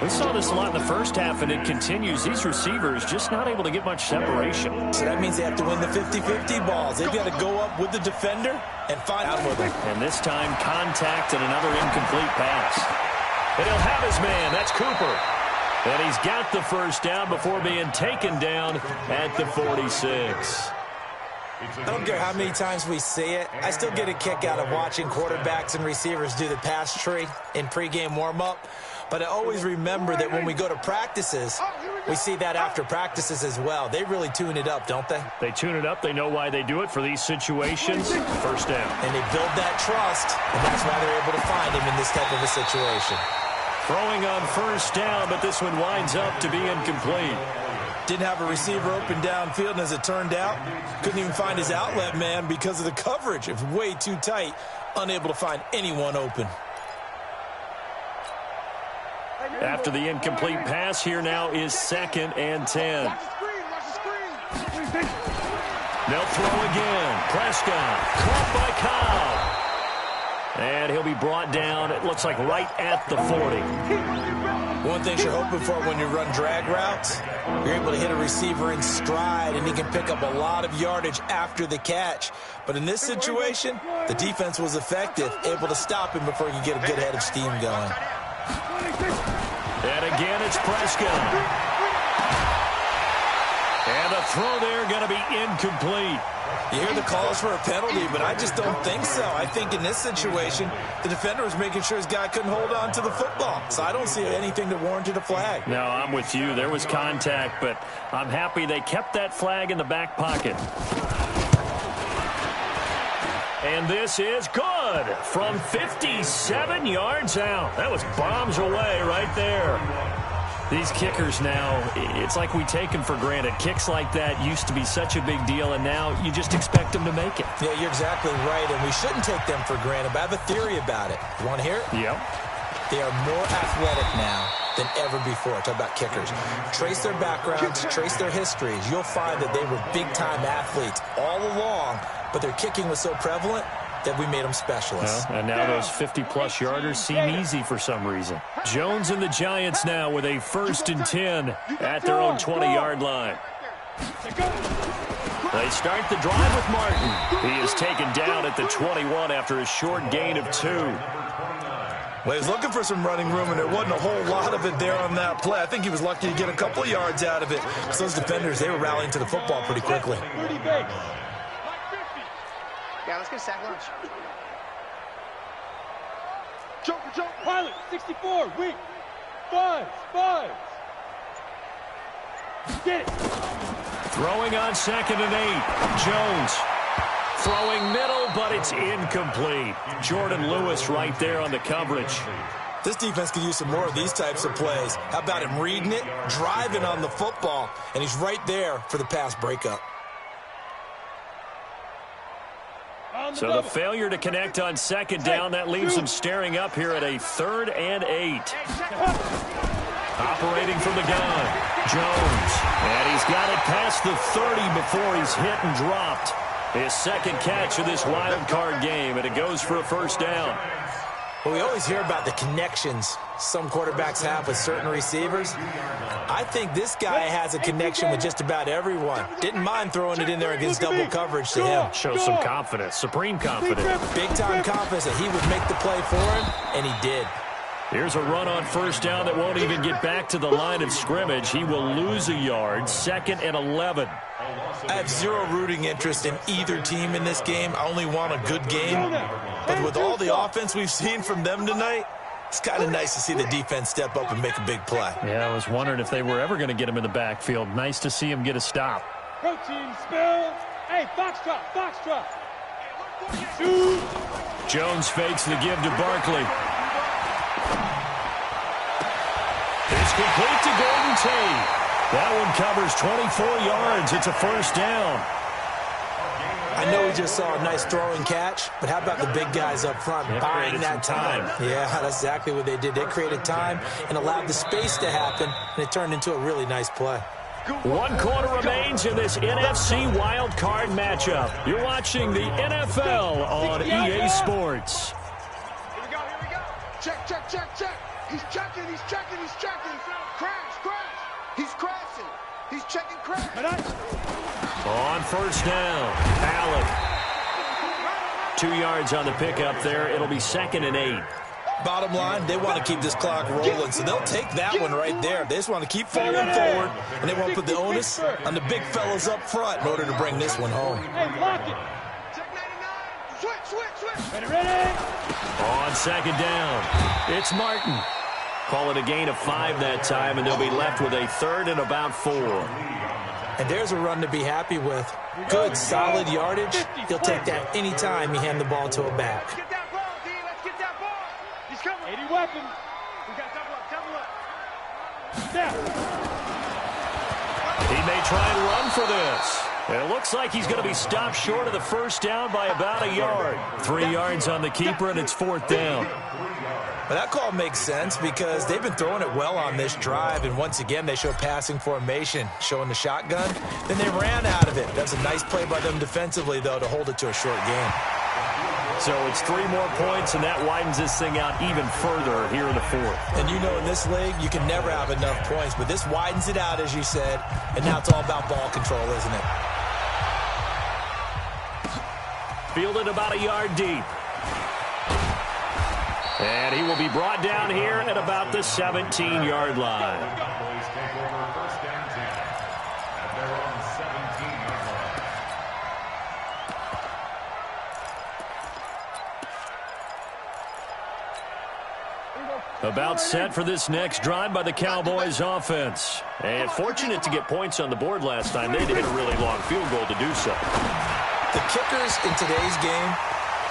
We saw this a lot in the first half, and it continues. These receivers just not able to get much separation. So that means they have to win the 50-50 balls. They've got to go up with the defender and find out with him. And this time, contact and another incomplete pass. And he'll have his man. That's Cooper. And he's got the 1st down before being taken down at the 46. I don't care how many times we see it. I still get a kick out of watching quarterbacks and receivers do the pass tree in pregame warm-up. But I always remember that when we go to practices, we see that after practices as well. They really tune it up, don't they? They tune it up. They know why they do it for these situations. First down. And they build that trust, and that's why they're able to find him in this type of a situation. Throwing on first down, but this one winds up to be incomplete. Didn't have a receiver open downfield, and as it turned out, couldn't even find his outlet man because of the coverage. It was way too tight, unable to find anyone open. After the incomplete pass, here now is 2nd and 10. They'll throw again. Prescott caught by Cobb. And he'll be brought down, it looks like right at the 40. One thing you're hoping for when you run drag routes, you're able to hit a receiver in stride, and he can pick up a lot of yardage after the catch. But in this situation, the defense was effective, able to stop him before he could get a good head of steam going. And again, it's Prescott. And the throw there going to be incomplete. You hear the calls for a penalty, but I just don't think so. I think in this situation, the defender was making sure his guy couldn't hold on to the football. So I don't see anything that warranted a flag. No, I'm with you. There was contact, but I'm happy they kept that flag in the back pocket. And this is good from 57 yards out. That was bombs away right there. These kickers now, it's like we take them for granted. Kicks like that used to be such a big deal, and now you just expect them to make it. Yeah, you're exactly right, and we shouldn't take them for granted, but I have a theory about it. You want to hear it? Yep. They are more athletic now than ever before. Talk about kickers. Trace their backgrounds, trace their histories. You'll find that they were big-time athletes all along, but their kicking was so prevalent that we made them specialists. Well, and now those 50-plus yarders seem easy for some reason. Jones and the Giants now with a 1st and 10 at their own 20-yard line. They start the drive with Martin. He is taken down at the 21 after a short gain of 2. Well, he was looking for some running room, and there wasn't a whole lot of it there on that play. I think he was lucky to get a couple of yards out of it. Because those defenders, they were rallying to the football pretty quickly. Yeah, let's get a sack lunch. Jump, pilot, 64, weak. Fives. Get it. Throwing on 2nd and 8. Jones throwing middle, but it's incomplete. Jordan Lewis right there on the coverage. This defense could use some more of these types of plays. How about him reading it, driving on the football, and he's right there for the pass breakup. So the failure to connect on 2nd down, that leaves him staring up here at a 3rd and 8. Operating from the gun, Jones. And he's got it past the 30 before he's hit and dropped. His 2nd catch of this wild card game, and it goes for a 1st down. Well, we always hear about the connections some quarterbacks have with certain receivers. I think this guy has a connection with just about everyone. Didn't mind throwing it in there against double coverage to him. Shows some confidence, supreme confidence. Big-time confidence that he would make the play for him, and he did. Here's a run on 1st down that won't even get back to the line of scrimmage. He will lose a yard, 2nd and 11. I have zero rooting interest in either team in this game. I only want a good game. But with all the offense we've seen from them tonight, it's kind of nice to see the defense step up and make a big play. Yeah, I was wondering if they were ever going to get him in the backfield. Nice to see him get a stop. Protein spill. Hey, foxtrot. Jones fakes the give to Barkley. It's complete to Golden Tate. That one covers 24 yards. It's a 1st down. I know we just saw a nice throwing catch, but how about the big guys up front buying that time? Yeah, that's exactly what they did. They created time and allowed the space to happen, and it turned into a really nice play. 1 quarter remains in this NFC wild card matchup. You're watching the NFL on EA Sports. Here we go. Check. He's checking. Crash. He's crashing. He's checking crash. On 1st down, Allen. 2 yards on the pickup there. It'll be 2nd and 8. Bottom line, they want to keep this clock rolling, so they'll take that one right there. They just want to keep falling forward, and they want to put the onus on the big fellas up front in order to bring this one home. Hey, block it. Check 99. Switch. Ready. On 2nd down, it's Martin. Call it a gain of 5 that time, and they'll be left with a 3rd and about 4. And there's a run to be happy with. Good, solid yardage. He'll take that any time you hand the ball to a back. Let's get that ball, D. Let's get that ball. He's coming. 80 weapons. We got double up, double up. Snap. He may try and run for this. And it looks like he's going to be stopped short of the first down by about a yard. 3 yards on the keeper, and it's 4th down. Well, that call makes sense because they've been throwing it well on this drive, and once again they show passing formation, showing the shotgun. Then they ran out of it. That's a nice play by them defensively, though, to hold it to a short game. So it's 3 more points, and that widens this thing out even further here in the 4th. And you know in this league, you can never have enough points, but this widens it out, as you said, and now it's all about ball control, isn't it? Fielded about a yard deep. And he will be brought down here at about the 17-yard line. Cowboys take over 1st and 10 at their own 17-yard line. About set for this next drive by the Cowboys offense. And fortunate to get points on the board last time. They had to hit a really long field goal to do so. The kickers in today's game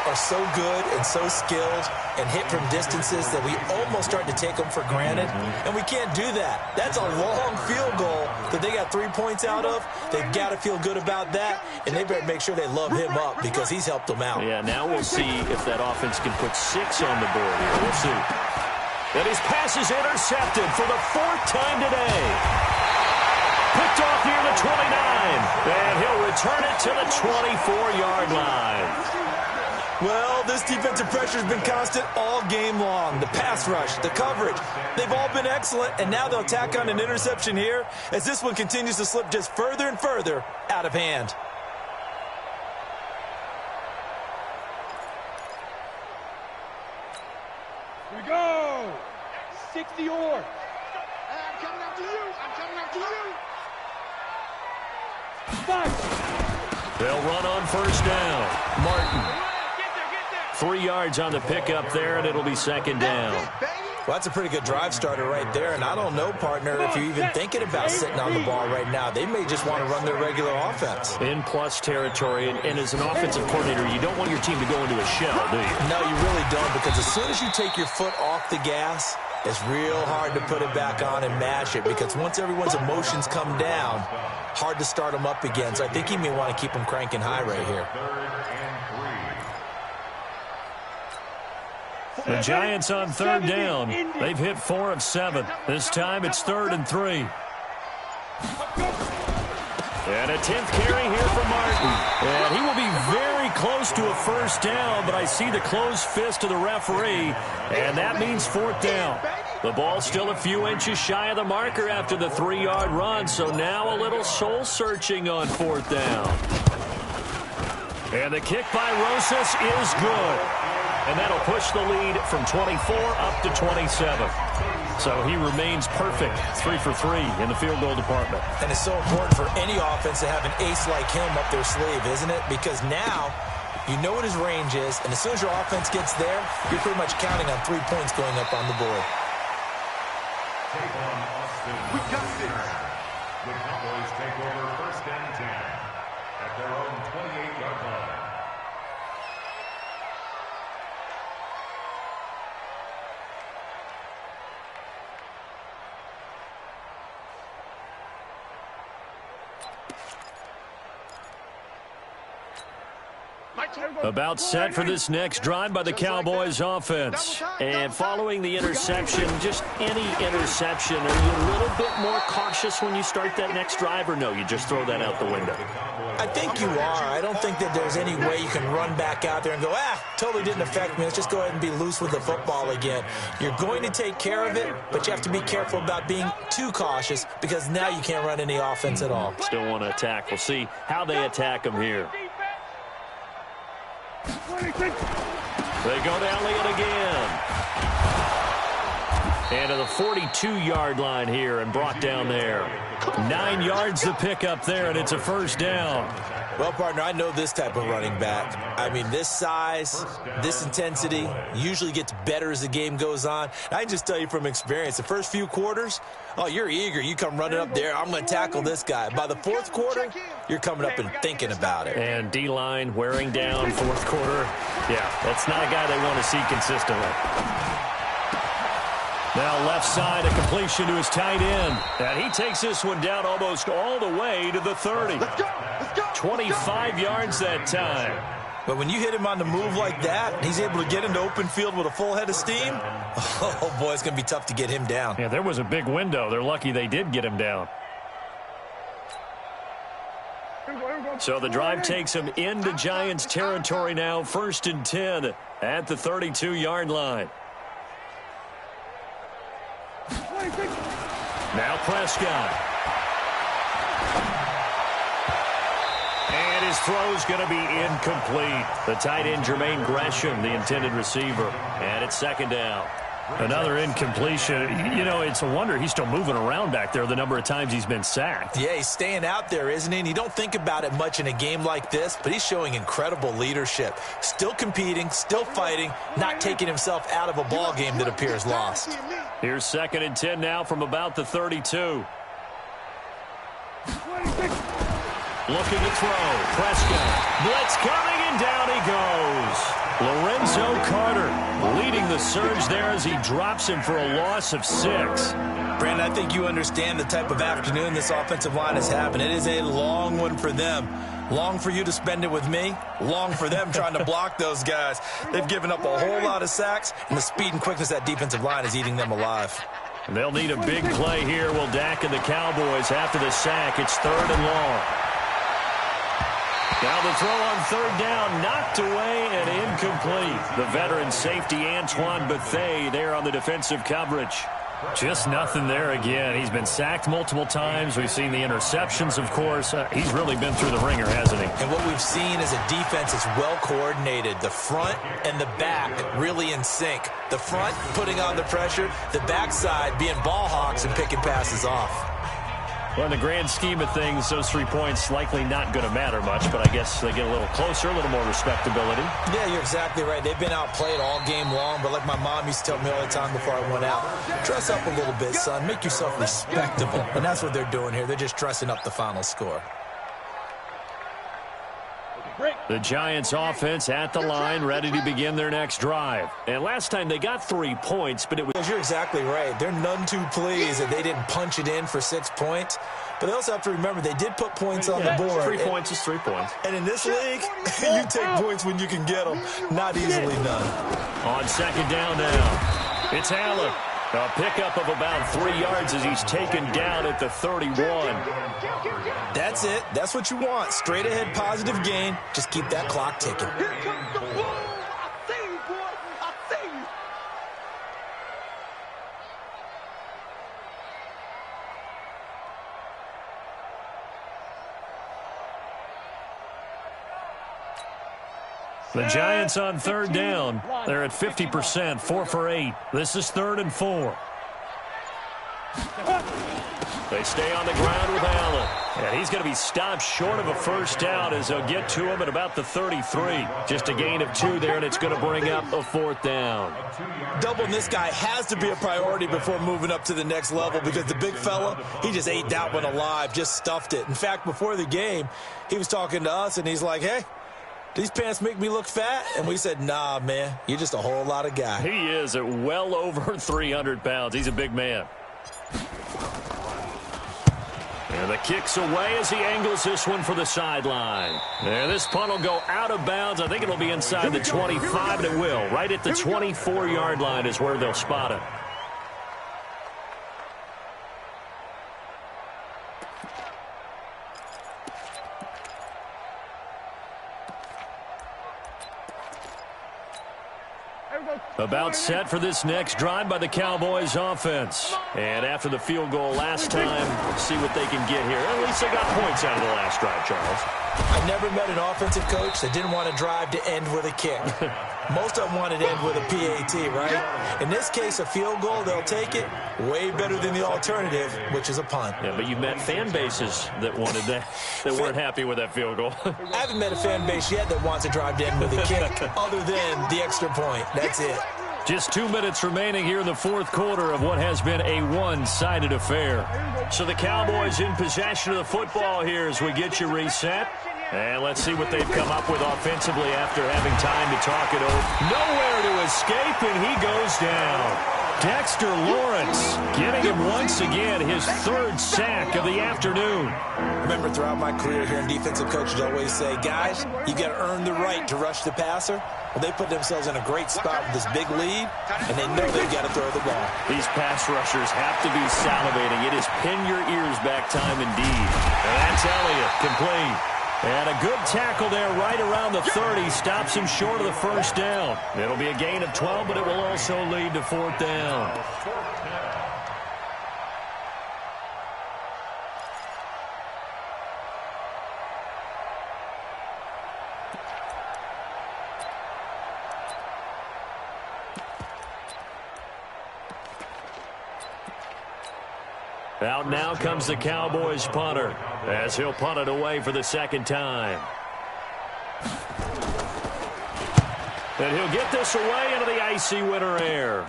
are so good and so skilled and hit from distances that we almost start to take them for granted, and we can't do that. That's a long field goal that they got 3 points out of. They've got to feel good about that, and they better make sure they love him up because he's helped them out. Yeah, now we'll see if that offense can put 6 on the board here. We'll see. And his pass is intercepted for the 4th time today. Picked off near the 29, and he'll return it to the 24-yard line. Well, this defensive pressure has been constant all game long. The pass rush, the coverage, they've all been excellent, and now they'll tack on an interception here as this one continues to slip just further and further out of hand. Here we go. 60 yards. I'm coming after you. I'm coming after you. 5. They'll run on 1st down. Martin. 3 yards on the pickup there, and it'll be 2nd down. Well, that's a pretty good drive starter right there, and I don't know, partner, if you're even thinking about sitting on the ball right now. They may just want to run their regular offense. In plus territory, and as an offensive coordinator, you don't want your team to go into a shell, do you? No, you really don't, because as soon as you take your foot off the gas, it's real hard to put it back on and mash it, because once everyone's emotions come down, hard to start them up again. So I think you may want to keep them cranking high right here. The Giants on 3rd down. They've hit 4 of 7. This time it's 3rd and 3. And a 10th carry here for Martin. And he will be very close to a 1st down, but I see the closed fist of the referee, and that means 4th down. The ball's still a few inches shy of the marker after the 3-yard run, so now a little soul-searching on 4th down. And the kick by Rosas is good. And that'll push the lead from 24 up to 27. So he remains perfect, 3 for 3 in the field goal department. And it's so important for any offense to have an ace like him up their sleeve, isn't it? Because now you know what his range is, and as soon as your offense gets there, you're pretty much counting on 3 points going up on the board. We got this. The Cowboys take over 1st and 10 at their own 28-yard line. About set for this next drive by the Cowboys offense. And following the interception, just any interception, are you a little bit more cautious when you start that next drive, or no, you just throw that out the window? I think you are. I don't think that there's any way you can run back out there and go, totally didn't affect me. Let's just go ahead and be loose with the football again. You're going to take care of it, but you have to be careful about being too cautious because now you can't run any offense at all. Still want to attack. We'll see how they attack them here. They go to Elliott again. And to the 42-yard line here and brought down there. 9 yards to pick up there, and it's a 1st down. Well, partner, I know this type of running back. I mean, this size, this intensity usually gets better as the game goes on. I can just tell you from experience, the first few quarters, oh, you're eager. You come running up there, I'm going to tackle this guy. By the fourth quarter, you're coming up and thinking about it. And D-line wearing down fourth quarter. Yeah, that's not a guy they want to see consistently. Now left side, a completion to his tight end. And he takes this one down almost all the way to the 30. Let's go. 25 yards that time. But when you hit him on the move like that, and he's able to get into open field with a full head of steam, oh, boy, it's going to be tough to get him down. Yeah, there was a big window. They're lucky they did get him down. So the drive takes him into Giants territory now, 1st and 10 at the 32-yard line. Now Prescott. And his throw's going to be incomplete. The tight end, Jermaine Gresham, the intended receiver. And it's 2nd down. Another incompletion. You know, it's a wonder he's still moving around back there the number of times he's been sacked. Yeah, he's staying out there, isn't he? And you don't think about it much in a game like this, but he's showing incredible leadership. Still competing, still fighting, not taking himself out of a ball game that appears lost. Here's 2nd and 10 now from about the 32. Looking to throw. Prescott. Blitz coming, and down he goes. Lorenzo Carter leading the surge there as he drops him for a loss of 6. Brandon, I think you understand the type of afternoon this offensive line is having. It is a long one for them. Long for you to spend it with me. Long for them trying to block those guys. They've given up a whole lot of sacks, and the speed and quickness of that defensive line is eating them alive. And they'll need a big play here. Will Dak and the Cowboys after the sack. It's 3rd and long. Now the throw on 3rd down, knocked away and incomplete. The veteran safety Antoine Bethea there on the defensive coverage. Just nothing there again. He's been sacked multiple times. We've seen the interceptions, of course. He's really been through the ringer, hasn't he? And what we've seen is a defense that's well coordinated. The front and the back really in sync. The front putting on the pressure, the backside being ball hawks and picking passes off. Well, in the grand scheme of things, those 3 points likely not going to matter much, but I guess they get a little closer, a little more respectability. Yeah, you're exactly right. They've been outplayed all game long, but like my mom used to tell me all the time before I went out, dress up a little bit, son. Make yourself respectable. And that's what they're doing here. They're just dressing up the final score. The Giants offense at the line, ready to begin their next drive. And last time they got 3 points, but it was... You're exactly right. They're none too pleased that they didn't punch it in for 6 points. But they also have to remember they did put points on the board. 3 points is 3 points. And in this league, you take points when you can get them. Not easily done. On 2nd down now, it's Allen. A pickup of about 3 yards as he's taken down at the 31. That's it. That's what you want. Straight ahead positive gain. Just keep that clock ticking. Here comes the wall. I see you, boy. I see you. The Giants on 3rd down. They're at 50%, 4 for 8. This is 3rd and 4. They stay on the ground with Allen. And he's going to be stopped short of a 1st down as they'll get to him at about the 33. Just a gain of 2 there, and it's going to bring up a 4th down. Doubling this guy has to be a priority before moving up to the next level because the big fella, he just ate that one alive, just stuffed it. In fact, before the game, he was talking to us, and he's like, hey, these pants make me look fat? And we said, nah, man, you're just a whole lot of guy. He is at well over 300 pounds. He's a big man. And the kick's away as he angles this one for the sideline. And this punt will go out of bounds. I think it'll be inside the 25, and it will. Right at the 24-yard line is where they'll spot it. About set for this next drive by the Cowboys offense. And after the field goal last time, let's see what they can get here. At least they got points out of the last drive, Charles. I never met an offensive coach that didn't want to drive to end with a kick. Most of them wanted to end with a PAT, right? In this case, a field goal, they'll take it. Way better than the alternative, which is a punt. Yeah, but you've met fan bases that wanted that, that weren't happy with that field goal. I haven't met a fan base yet that wants to drive to end with a kick other than the extra point. That's it. Just 2 minutes remaining here in the fourth quarter of what has been a one-sided affair. So the Cowboys in possession of the football here as we get you reset. And let's see what they've come up with offensively after having time to talk it over. Nowhere to escape, and he goes down. Dexter Lawrence getting him once again his third sack of the afternoon. Remember, throughout my career here, defensive coaches always say, guys, you got to earn the right to rush the passer. Well, they put themselves in a great spot with this big lead, and they know they've got to throw the ball. These pass rushers have to be salivating. It is pin your ears back time indeed. And that's Elliott, complete. And a good tackle there right around the 30. Stops him short of the first down. It'll be a gain of 12, but it will also lead to fourth down. Out now comes the Cowboys punter as he'll punt it away for the second time. And he'll get this away into the icy winter air.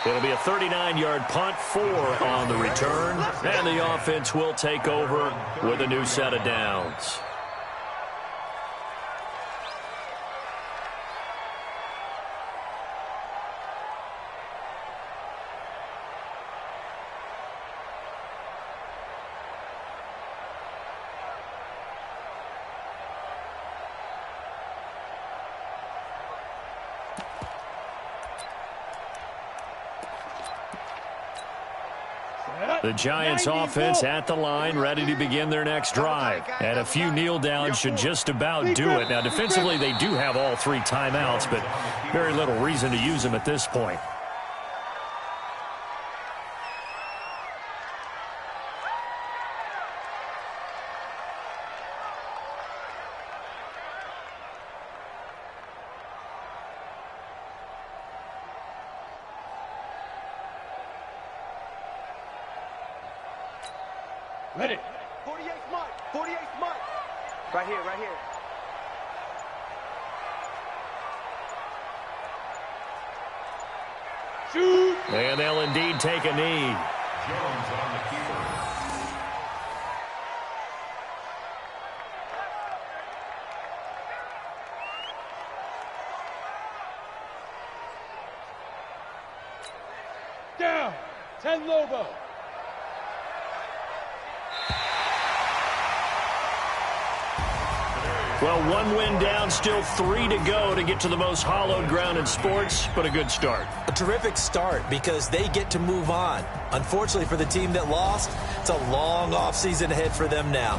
It'll be a 39-yard punt, 4 on the return, and the offense will take over with a new set of downs. The Giants offense at the line, ready to begin their next drive. And a few kneel downs should just about do it. Now, defensively, they do have all 3 timeouts, but very little reason to use them at this point. Ready. 48th mark. 48th mark. Right here, right here. Shoot. And they'll indeed take a knee. Jones on the keeper. Down. 10 Lobo. Well, 1 win down, still 3 to go to get to the most hallowed ground in sports, but a good start. A terrific start because they get to move on. Unfortunately for the team that lost, it's a long offseason ahead for them now.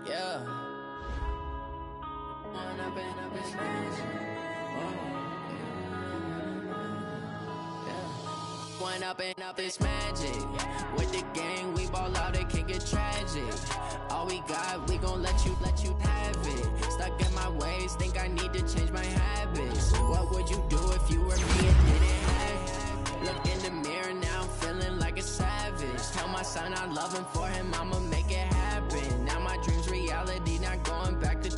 Yeah. One up and up is magic. With the gang, we ball out, it can get tragic. All we got, we gon' let you have it. Stuck in my ways, think I need to change my habits. What would you do if you were me and didn't have it? Look in the mirror, now I'm feeling like a savage. Tell my son I love him, for him I'ma make it happen. Now my dream's reality, not going back to.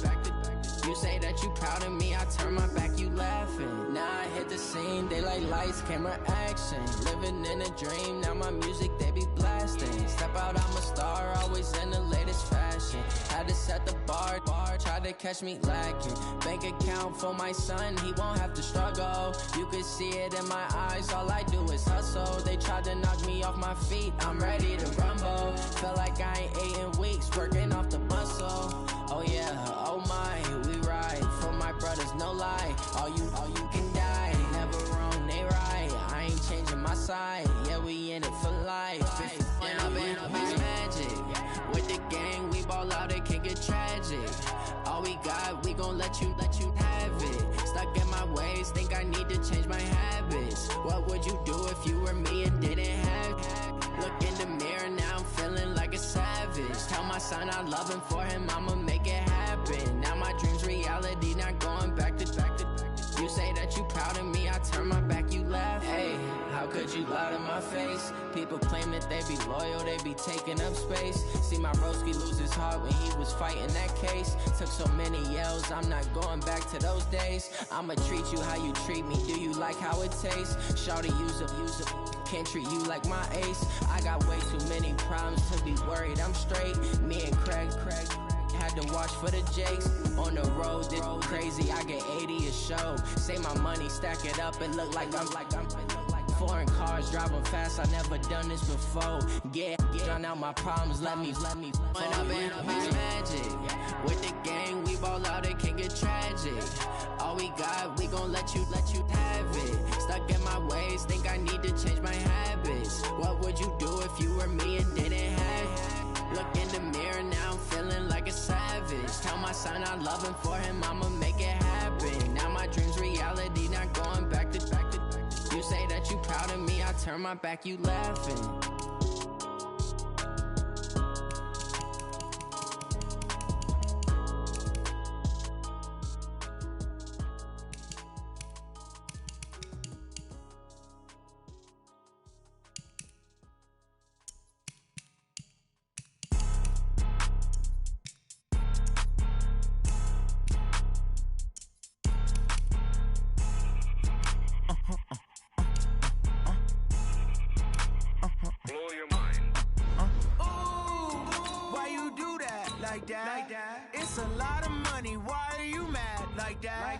You say that you proud of me, I turn my back, you laughing. Now I hit the scene, they like lights, camera, action. Living in a dream, now my music, they be blasting. step out, I'm a star, always in the latest fashion. Had to set the bar, tried to catch me lacking. Bank account for my son, he won't have to struggle. You could see it in my eyes, all I do is hustle. They tried to knock me off my feet, I'm ready to rumble. Felt like I ain't ate in weeks, working off the muscle. Oh yeah, oh my, we ride for my brothers, no lie. All you can die, never wrong, they right. I ain't changing my side, yeah, we in it for life. And I've been magic with the gang, we ball out, it can get tragic. All we got, we gon' let you have it. Stuck in my ways, think I need to change my habits. What would you do if you were me and didn't have it? Look in the mirror, now I'm feeling like a savage. Tell my son I love him, for him I'ma make it happen. Now my dream's reality, not going back to. You say that you proud of me, I turn my back, you laugh. Hey, how could you lie to my face? People claim that they be loyal, they be taking up space. See my broski lose his heart when he was fighting that case. Took so many yells, I'm not going back to those days. I'ma treat you how you treat me, do you like how it tastes? Shawty, use up, can't treat you like my ace. I got way too many problems to be worried, I'm straight. Me and Craig had to watch for the Jakes. On the road, this crazy, I get 80 a show. Say my money, stack it up, and look like I'm foreign cars, driving fast, I never done this before. Yeah, drown out my problems, let me When I've been magic with the gang, we ball out, it can get tragic. All we got, we gon' let you have it. Stuck in my ways, think I need to change my habits. What would you do if you were me and didn't have it? Look in the mirror, now I'm feeling like a savage. Tell my son I love him, for him I'ma make it happen. Now my dream's reality, not going back to. You say that you proud of me, I turn my back, you laughing. It's a lot of money, why are you mad like that?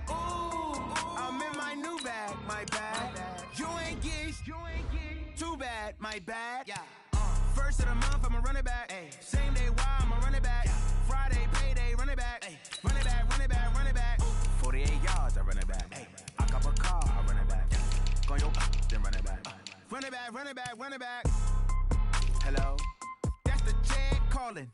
Ooh, I'm in my new bag, my bad. You ain't geese, too bad, my bad. Yeah. First of the month, I'ma run it back. Ay. Same day, why I'ma run it back. Yeah. Friday, payday, run it back. Ay. Run it back, run it back, run it back. 48 yards, I run it back. Ay. I cop a car, I run it back. Go your then run it back. Run it back, run it back, run it back. Hello? That's the check calling.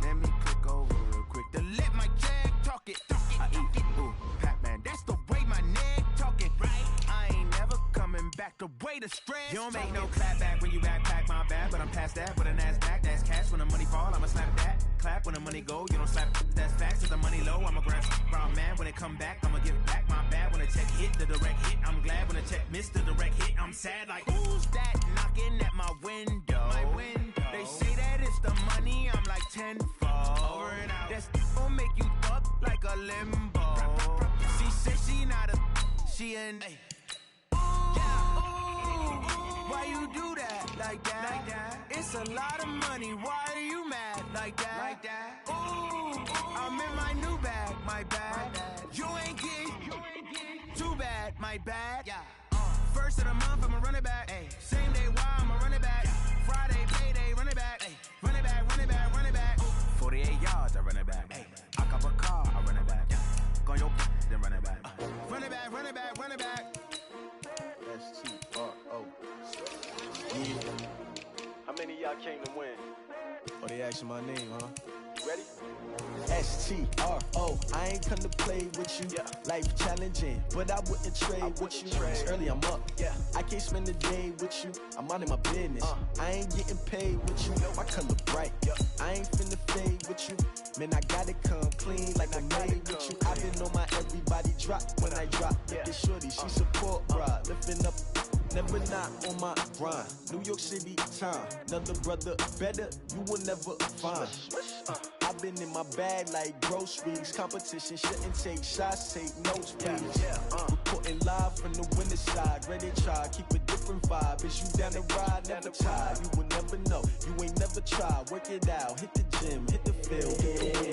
Let me click over real quick to let my check talk it. I eat it, ooh, Pac-Man, that's the way my neck talking. Right? I ain't never coming back the way the stress. You don't make no clap back when you backpack my bag, but I'm past that with a NASDAQ. That's cash when the money fall, I'ma slap that. Clap when the money go, you don't slap. That's facts. If the money low, I'ma grab brown man when it come back. I'ma give back my bad when the check hit the direct hit. I'm glad when the check missed the direct hit. I'm sad like who's that knocking at my window? My window. They say that it's the money, I'm like tenfold. Over and out. That's gon' make you up like a limbo. She said she not a, she an. Why you do that like that? It's a lot of money, why are you mad like that? Ooh, I'm in my new bag, my bad. You ain't get too bad, my bad. Yeah. First of the month, I'ma run it back. Ay. Same day, why I'ma run it back. Friday, payday, run it back. Ay. Run it back, run it back, run it back. 48 yards, I run it back. Ay. I cop a car, I run it back. Go your then run it back. Run it back, run it back, run it back. S-T-R-O. Yeah. How many of y'all came to win? Oh, they asking my name, huh? You ready? S-T-R-O. I ain't come to play with you. Yeah. Life challenging, but I wouldn't trade with you. It's early, I'm up. Yeah. I can't spend the day with you. I'm minding my business. I ain't getting paid with you. My color bright. Yeah. I ain't finna fade with you. Man, I gotta come clean like I'm made with you. I've been on my everybody drop when I drop. Yeah. This shorty, she support, bruh. Lifting up. Never not on my grind. New York City time. Another brother better, you will never find. I I've been in my bag like groceries. Competition shouldn't take shots, take notes, please. Reporting live from the winter side. Ready to try, keep a different vibe. Is you down the ride, never tired. You will never know, you ain't never tried. Work it out, hit the gym, hit the field.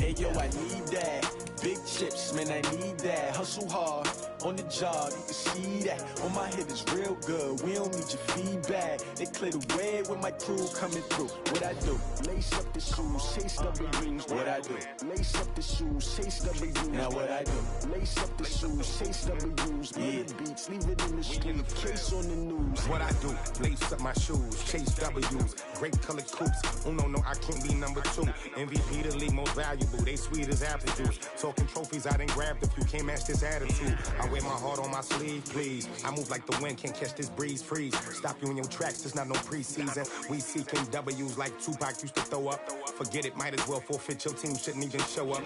Hey yo, I need that. Big chips, man, I need that. Hustle hard, on the job, you can see that. On my hit is real good, we don't need your feedback. They clear the way when my crew coming through. What I do? Lace up the shoes, chase W's. What I do? Lace up the shoes, chase W's. Now what I do? Lace up the shoes, chase W's. Yeah, beats, leave it in the street, case on the news. What I do? Lace up my shoes, chase W's. Great colored coops. Oh no, I can't be number 2. MVP the league most valuable. They sweet as apple juice. Talking trophies, I done grabbed a few. Can't match this attitude. I wear my heart on my sleeve, please. I move like the wind, can't catch this breeze. Freeze. Stop you in your tracks. There's not no preseason. We seeking W's like Tupac used to throw up. Forget it, might as well forfeit. Your team shouldn't even show up.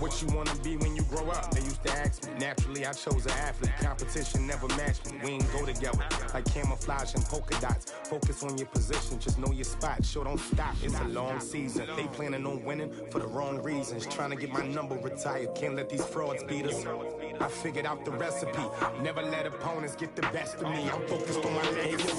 What you wanna be when you grow up? They used to ask me. Naturally, I chose an athlete. Competition never matched me. We ain't go together like camouflage and polka dots. Focus on your position, just know your spot. Sure, don't stop. It's a long season. They planning on winning for the wrong reasons. Trying to get my number retired. Can't let these frauds beat us. I figured out the recipe. Never let opponents get the best of me. I'm focused on my legacy.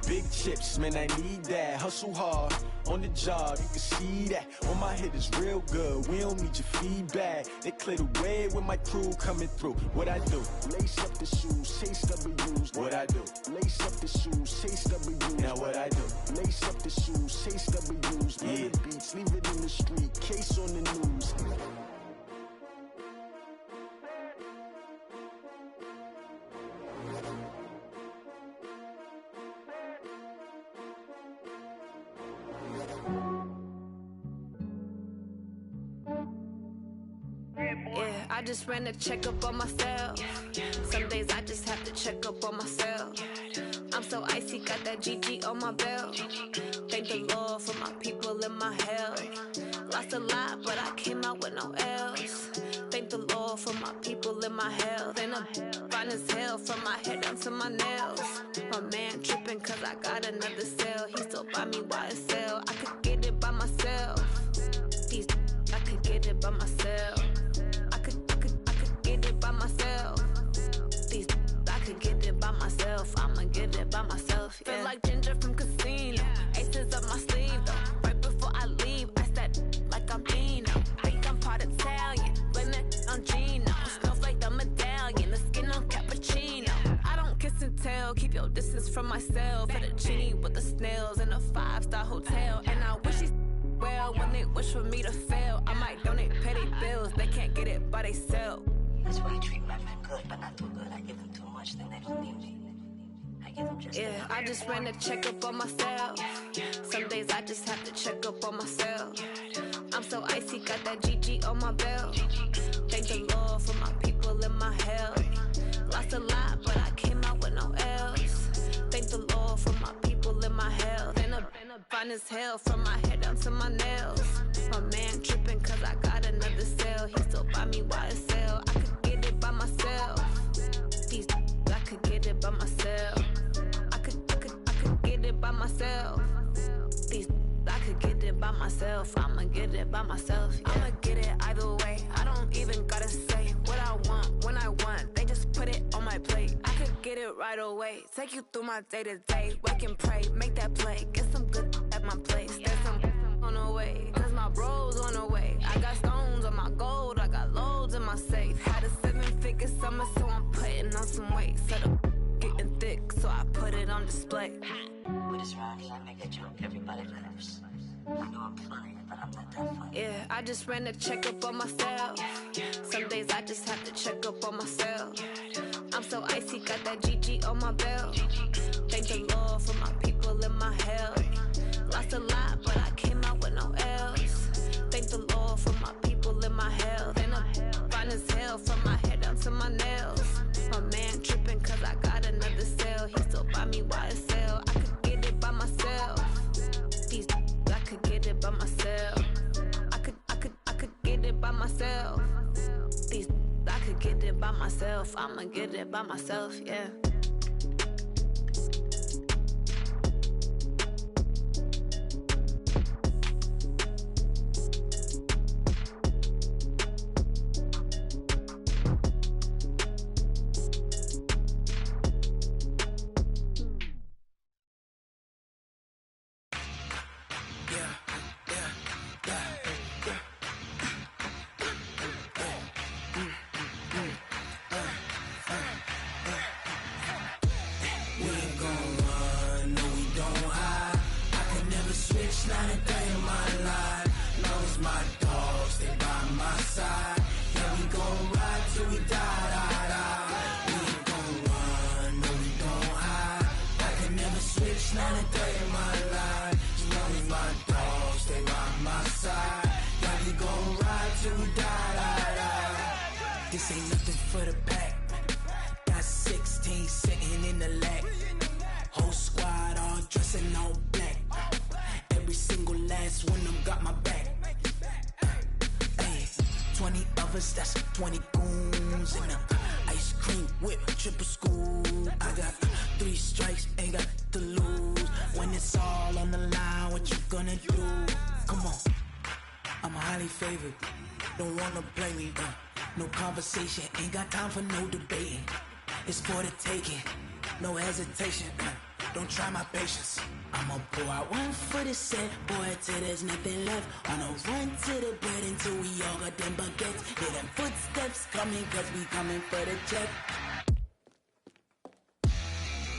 Big chips, man, I need that. Hustle hard, on the job, you can see that. On my hit is real good, we don't need your feedback. They clear the way when my crew coming through. What I do? Lace up the shoes, chase W's. What I do? Lace up the shoes, chase W's. Now what I do? Lace up the shoes, chase W's. Yeah, beats, leave it in the street, case on the news. Yeah, I just ran a checkup on myself. Some days I just have to check up on myself. I'm so icy, got that GG on my belt. Thank the Lord for my people and my health. Lost a lot, but I came out with no L's. Thank the Lord for my people and my health. And I'm fine as hell from my head down to my nails. My man tripping cause I got another cell. He still buy me YSL. I could get it by myself. These I could get it by myself. I could get it by myself. These I could get it by myself. I'ma get it by myself. Yeah. Feel like Ginger from Casino. Aces up my sleeve though. Right before I leave, I said like I'm Dino. Think I'm part Italian. Blame it on Gino. Snowflake the medallion. The skin on cappuccino. I don't kiss and tell. Keep your distance from myself. For the genie with the snails in a 5-star hotel. And I wish he's well when they wish for me to fail. I might donate petty bills. They can't get it by they sell. That's why I treat my men good, but not too good. I give them too much, then they don't need me. I give them just yeah, I just ran a checkup on myself. Some days I just have to check up on myself. I'm so icy, got that GG on my belt. Thank the Lord for my people and my health. Lost a lot, but I came out with no L's. Thank the Lord for my people and my health. And I'm fine as hell from my head down to my nails. My man tripping cause I got another cell. He still buy me YSL. I could get it by myself. These I could get it by myself. I could get it by myself. These I could get it by myself. I'ma get it by myself. Yeah. I'ma get it either way. I don't even gotta say what I want when I want. They just put it on my plate. I could get it right away. Take you through my day to day. Wake and pray, make that play. Get some good at my place. There's some on the way. Cause my bros on the way. I got stones on my gold. I got loads in my safe. Had a 7-figure summer, so I'm putting on some weight. Set up getting thick, so I put it on display. With this round here, I make a joke, everybody laughs. I know I'm funny, but I'm not that funny. Yeah, I just ran a checkup on myself. Some days I just have to check up on myself. I'm so icy, got that GG on my belt. Thank the Lord for my people and my health. Lost a lot, but I came out with no L's. Thank the Lord for my people and my health. And I'm fine as hell from my head down to my nails. My man tripping cause I got another cell. He still buy me YSL. I could get it by myself. These I could get it by myself. I could get it by myself. These I could get it by myself. I'ma get it by myself, yeah. gon' ride till we die. This ain't nothing for the pack. Got 16 sitting in the lap. Whole squad all dressing all black. Every single last one of them got my back. 20 of us, that's 20 goons in the ice cream whip, triple scoop. I got 3 strikes, ain't got to lose. When it's all on the line, what you gonna do? Come on, I'm highly favored. Don't wanna play me, no conversation. Ain't got time for no debating. It's for the taking, no hesitation. Don't try my patience. I'ma pour out one for the set, boy, till there's nothing left. On a run to the bread until we all got them baguettes. Hear them footsteps coming, cause we coming for the check.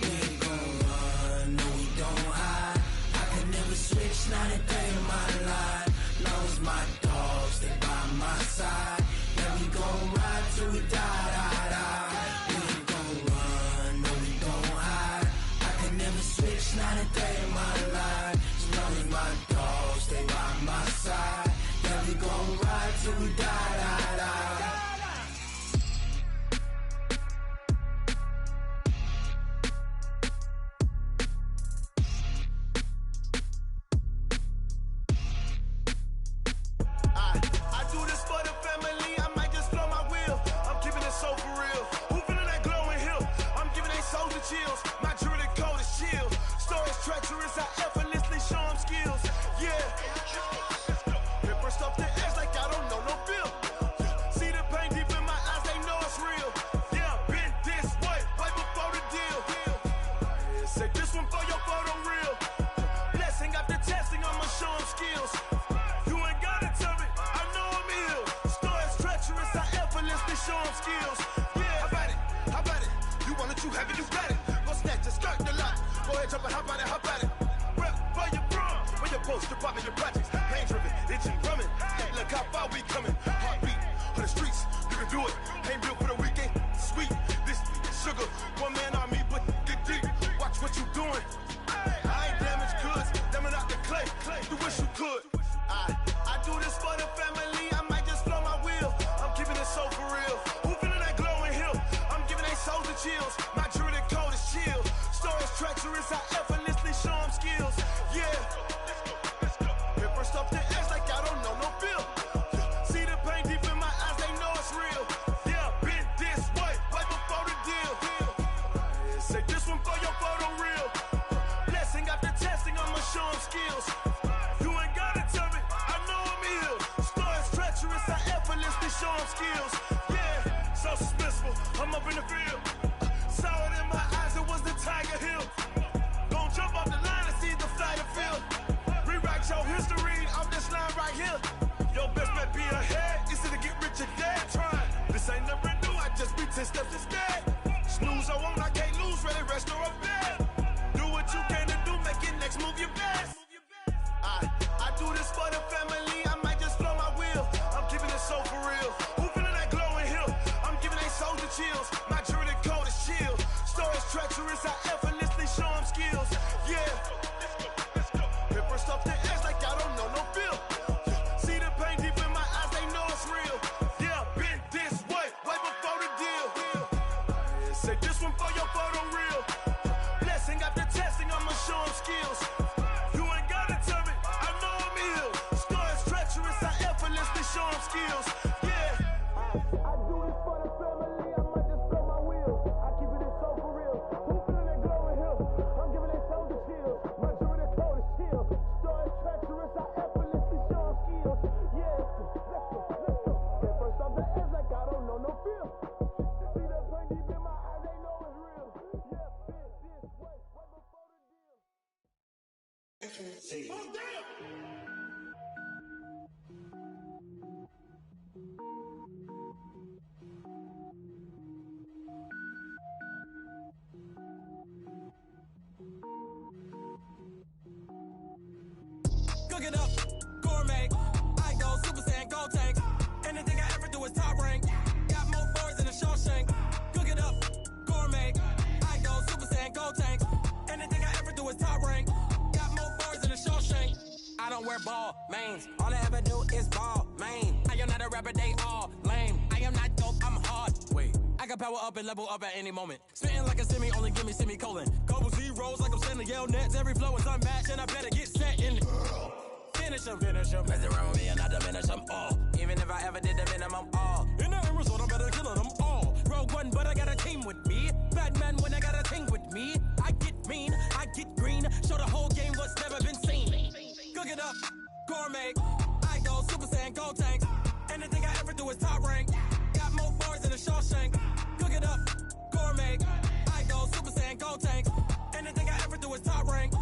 We ain't gon' run, no we don't hide. I can never switch, not a day in my life. Long as my dogs stay by my side. Yeah, we gon' ride till we die. We ain't gon' run, no we don't hide. I can never switch, not a day in my life. As long as my dogs stay by my side. Yeah, we gon' ride till we die. I do this for the family, I might just blow my wheel. I'm keeping it so for real. Who feeling that glowing hill? I'm giving they souls the chills. My jewelry cold is chill. Stories treacherous, I effortlessly show them skills. Yeah. Paper stuff the edge like I don't know no feel. See the pain deep in my eyes, they know it's real. Yeah, been this way, right before the deal. Say this one for your photo real. Blessing after testing, I'ma show them skills. You ain't gotta tell me, I know I'm ill. Stories treacherous, I effortlessly show them skills. Yeah, how about it? You want it, you have it, you got it. Go snatch it, skirt the lot. Go ahead, jump it, how about it? Rep for your prom, when your post, you're popping your projects. Pain driven, itching, drumming. Look how far we coming. Heartbeat on the streets, you can do it. Ain't built for the weekend, sweet. This sugar, one man army, but dig deep. Watch what you doing. I ain't damaged goods, damn it out the clay. You wish you could. I do this for the family, I might just blow my wheel. I'm keeping it so for real. Who feeling that glowing hill? I'm giving they souls the chills. My jewelry cold is chill. Stories treacherous, I effortlessly show them skills. Yeah. Paper stuff the edge like I don't know no feel. See the pain deep in my eyes, they know it's real. Yeah, been this way, right before the deal. Say this one for your photo real. Blessing after testing, I'ma show them skills. You ain't gotta tell me, I know I'm ill. Stories treacherous, I effortlessly show them skills. Yeah, so suspenseful, I'm up in the field. Saw it in my eyes, it was the Tiger Hill. Gon' jump off the line and see the flight of field. Rewrite your history off this line right here. Your best bet be ahead, easy to get rich or dead trying. This ain't never new, I just be 10 steps instead. Snooze I won't, I can't lose, ready, rest or a bed. Do what you can to do, make your next move your best. I do this for the family, I might just blow my wheel. I'm keeping it so for real. Who feeling that glowing hill? I'm giving they souls the chills. My jewelry cold is chill. Stories treacherous, I effortlessly show them skills. Yeah. Paper stuff the edge like I don't know no feel. See the pain deep in my eyes, they know it's real. Yeah, been this way, right before the deal. Say this one for your photo real. Blessing after testing, I'ma show them skills. You ain't gotta tell me, I know I'm ill. Stories treacherous, I effortlessly show them skills. Yeah. I do this for the family, I might just blow my wheel. I keep it so for real. Who feeling that glowing hill? I'm giving they souls the chills. My jewelry cold is chill. Stories treacherous, I effortlessly show them skills. Yeah. Let's go. Paper stuff the edge like I don't know no feel. See the pain deep in my eyes, they know it's real. Yeah, been this way, right before the deal. Cook it up, gourmet. I go Super Saiyan, gold tank. Anything I ever do is top rank. Got more boys than a Shawshank. Cook it up, gourmet. I go Super Saiyan, gold tank. Anything I ever do is top rank. Got more boys than a Shawshank. I don't wear ball mains. All I ever do is ball main. rapper, they all lame. I am not dope, I'm hard. Wait, I can power up and level up at any moment. Spitting like a semi, only give me semicolon. Couple zeros like I'm sending yell nets. Every flow is unmatched, and I better get set in. Finish them. Mess around with me and I diminish them all. Even if I ever did the minimum, all. In the end result, I'm better killing them all. Rogue One, but I got a team with me. Batman when I got a thing with me. I get mean, I get green. Show the whole game what's never been seen. Cook it up, gourmet. I go Super Saiyan, gold tank. Anything I ever do is top rank. Got more bars than a Shawshank. Cook it up, gourmet. I go Super Saiyan, gold tank. Anything I ever do is top rank.